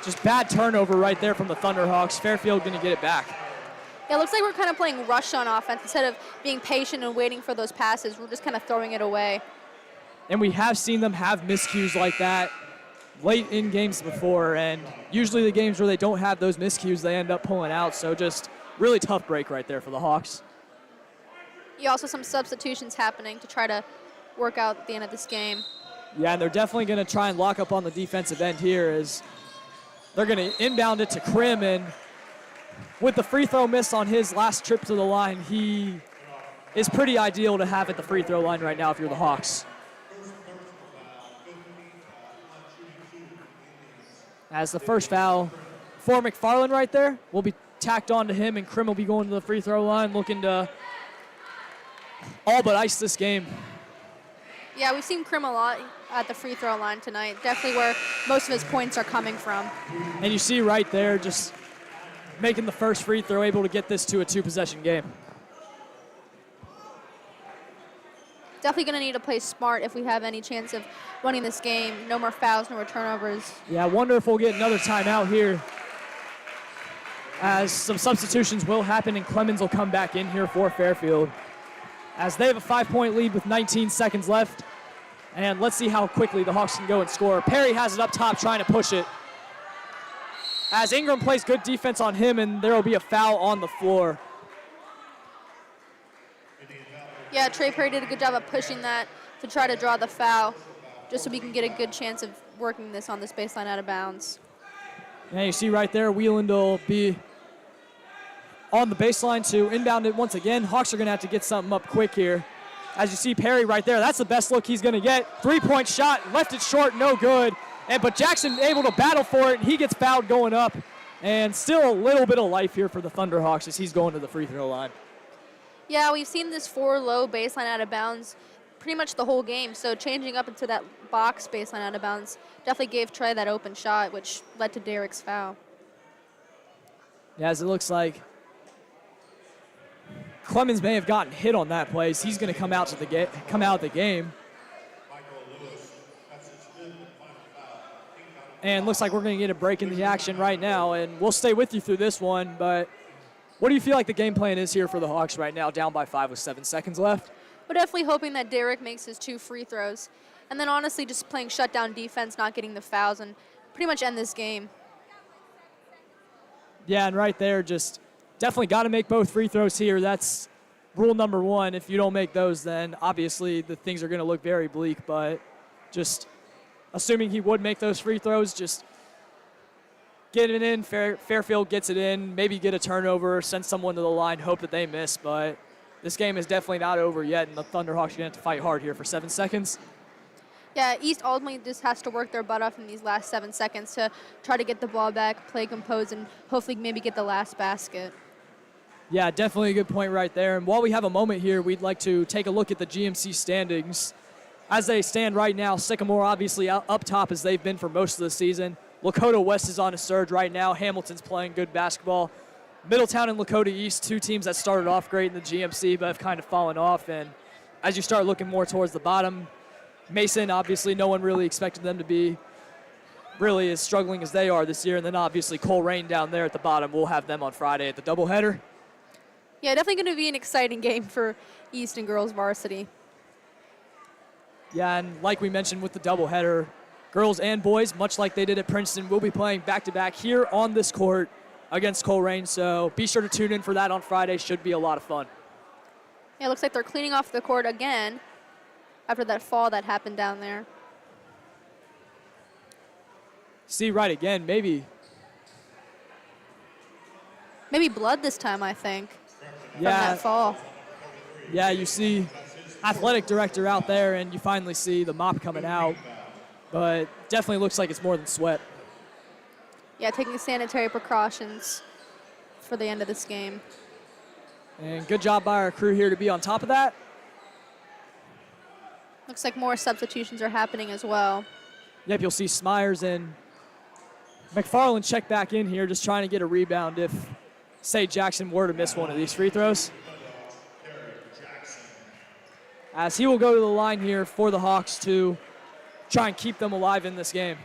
[SPEAKER 2] just bad turnover right there from the Thunderhawks. Fairfield going to get it back.
[SPEAKER 3] Yeah, it looks like we're kind of playing rush on offense. Instead of being patient and waiting for those passes, we're just kind of throwing it away.
[SPEAKER 2] And we have seen them have miscues like that late in games before, and usually the games where they don't have those miscues, they end up pulling out. So just really tough break right there for the Hawks.
[SPEAKER 3] Yeah, also some substitutions happening to try to work out at the end of this game.
[SPEAKER 2] Yeah, and they're definitely going to try and lock up on the defensive end here as they're going to inbound it to Krim, and with the free throw miss on his last trip to the line, he is pretty ideal to have at the free throw line right now if you're the Hawks. As the first foul for McFarland right there will be tacked onto him, and Krim will be going to the free throw line looking to all but ice this game.
[SPEAKER 3] Yeah, we've seen Krim a lot at the free throw line tonight. Definitely where most of his points are coming from.
[SPEAKER 2] And you see right there, just making the first free throw, able to get this to a 2-possession game.
[SPEAKER 3] Definitely going to need to play smart if we have any chance of winning this game. No more fouls, no more turnovers.
[SPEAKER 2] Yeah, I wonder if we'll get another timeout here, as some substitutions will happen and Clemens will come back in here for Fairfield, as they have a 5-point lead with 19 seconds left. And let's see how quickly the Hawks can go and score. Perry has it up top trying to push it, as Ingram plays good defense on him, and there will be a foul on the floor.
[SPEAKER 3] Yeah, Trey Perry did a good job of pushing that to try to draw the foul, just so we can get a good chance of working this on this baseline out of bounds.
[SPEAKER 2] And you see right there, Wieland will be on the baseline to inbound it once again. Hawks are going to have to get something up quick here. As you see Perry right there, that's the best look he's going to get. 3-point shot, left it short, no good. But Jackson able to battle for it, and he gets fouled going up. And still a little bit of life here for the Thunderhawks as he's going to the free throw line.
[SPEAKER 3] Yeah, we've seen this 4-low baseline out of bounds pretty much the whole game. So changing up into that box baseline out of bounds definitely gave Trey that open shot, which led to Derek's foul.
[SPEAKER 2] Yeah, as it looks like Clemens may have gotten hit on that play. So he's going to come out of the game. And looks like we're going to get a break in the action right now, and we'll stay with you through this one. But what do you feel like the game plan is here for the Hawks right now, down by 5 with 7 seconds left?
[SPEAKER 3] We're definitely hoping that Derek makes his 2 free throws. And then honestly just playing shutdown defense, not getting the fouls, and pretty much end this game.
[SPEAKER 2] Yeah, and right there, just definitely got to make both free throws here. That's rule number 1. If you don't make those, then obviously the things are going to look very bleak. But just assuming he would make those free throws, just get it in. Fairfield gets it in, maybe get a turnover, send someone to the line, hope that they miss. But this game is definitely not over yet, and the Thunderhawks are going to have to fight hard here for 7 seconds.
[SPEAKER 3] Yeah, East ultimately just has to work their butt off in these last 7 seconds to try to get the ball back, play composed, and hopefully maybe get the last basket.
[SPEAKER 2] Yeah, definitely a good point right there. And while we have a moment here, we'd like to take a look at the GMC standings. As they stand right now, Sycamore obviously up top as they've been for most of the season. Lakota West is on a surge right now. Hamilton's playing good basketball. Middletown and Lakota East, 2 teams that started off great in the GMC but have kind of fallen off. And as you start looking more towards the bottom, Mason, obviously no one really expected them to be really as struggling as they are this year. And then obviously Coleraine down there at the bottom. We'll have them on Friday at the doubleheader.
[SPEAKER 3] Yeah, definitely going to be an exciting game for East and girls varsity.
[SPEAKER 2] Yeah, and like we mentioned with the doubleheader, girls and boys, much like they did at Princeton, will be playing back-to-back here on this court against Coleraine. So be sure to tune in for that on Friday. Should be a lot of fun.
[SPEAKER 3] Yeah, it looks like they're cleaning off the court again after that fall that happened down there.
[SPEAKER 2] See right again, maybe
[SPEAKER 3] blood this time, I think, from
[SPEAKER 2] yeah,
[SPEAKER 3] that fall.
[SPEAKER 2] Yeah, you see athletic director out there, and you finally see the mop coming out. But definitely looks like it's more than sweat.
[SPEAKER 3] Yeah, taking sanitary precautions for the end of this game.
[SPEAKER 2] And good job by our crew here to be on top of that.
[SPEAKER 3] Looks like more substitutions are happening as well.
[SPEAKER 2] Yep, you'll see Smyers and McFarland check back in here, just trying to get a rebound if, say, Jackson were to miss one of these free throws. As he will go to the line here for the Hawks to try and keep them alive in this game.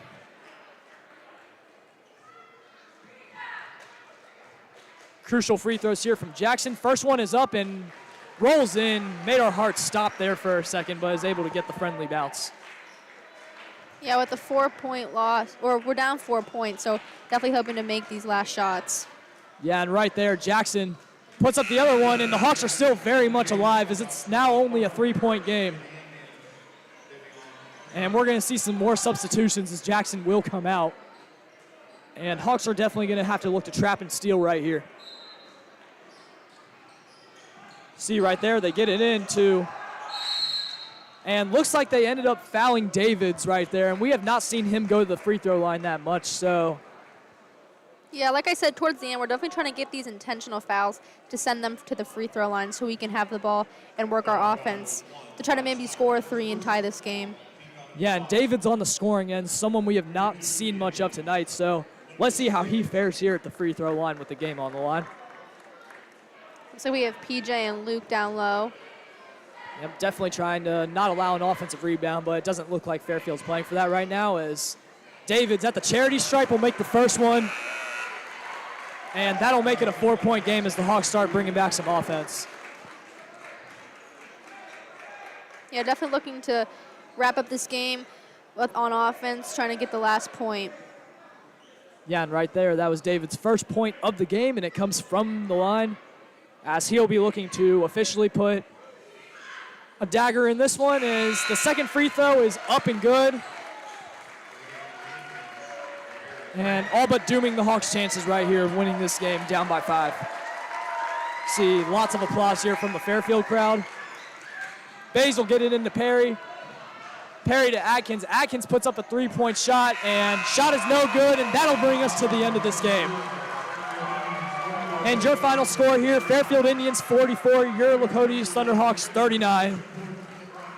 [SPEAKER 2] Crucial free throws here from Jackson. First one is up and rolls in. Made our hearts stop there for a second, but is able to get the friendly bounce.
[SPEAKER 3] Yeah, with the 4-point loss, or we're down 4 points, so definitely hoping to make these last shots.
[SPEAKER 2] Yeah, and right there, Jackson puts up the other one, and the Hawks are still very much alive as it's now only a 3-point game. And we're going to see some more substitutions as Jackson will come out. And Hawks are definitely going to have to look to trap and steal right here. See right there, they get it into. And looks like they ended up fouling Davids right there. And we have not seen him go to the free throw line that much, so.
[SPEAKER 3] Yeah, like I said, towards the end, we're definitely trying to get these intentional fouls to send them to the free throw line so we can have the ball and work our offense to try to maybe score 3 and tie this game.
[SPEAKER 2] Yeah, and David's on the scoring end, someone we have not seen much of tonight. So let's see how he fares here at the free throw line with the game on the line.
[SPEAKER 3] So we have PJ and Luke down low.
[SPEAKER 2] Yep, definitely trying to not allow an offensive rebound, but it doesn't look like Fairfield's playing for that right now, as David's at the charity stripe will make the first one. And that'll make it a 4-point game as the Hawks start bringing back some offense.
[SPEAKER 3] Yeah, definitely looking to wrap up this game on offense, trying to get the last point.
[SPEAKER 2] Yeah, and right there, that was David's first point of the game, and it comes from the line, as he'll be looking to officially put a dagger in this one, as the second free throw is up and good. And all but dooming the Hawks' chances right here of winning this game down by 5. See lots of applause here from the Fairfield crowd. Bays will get it into Perry. Perry to Atkins. Atkins puts up a 3-point shot, and shot is no good, and that'll bring us to the end of this game. And your final score here, Fairfield Indians 44, your Lakota East Thunderhawks 39.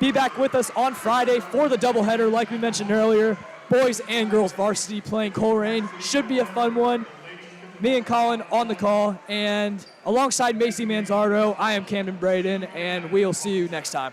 [SPEAKER 2] Be back with us on Friday for the doubleheader like we mentioned earlier. Boys and girls varsity playing Coleraine. Should be a fun one. Me and Colin on the call, and alongside Macy Manzardo, I am Camden Braden, and we'll see you next time.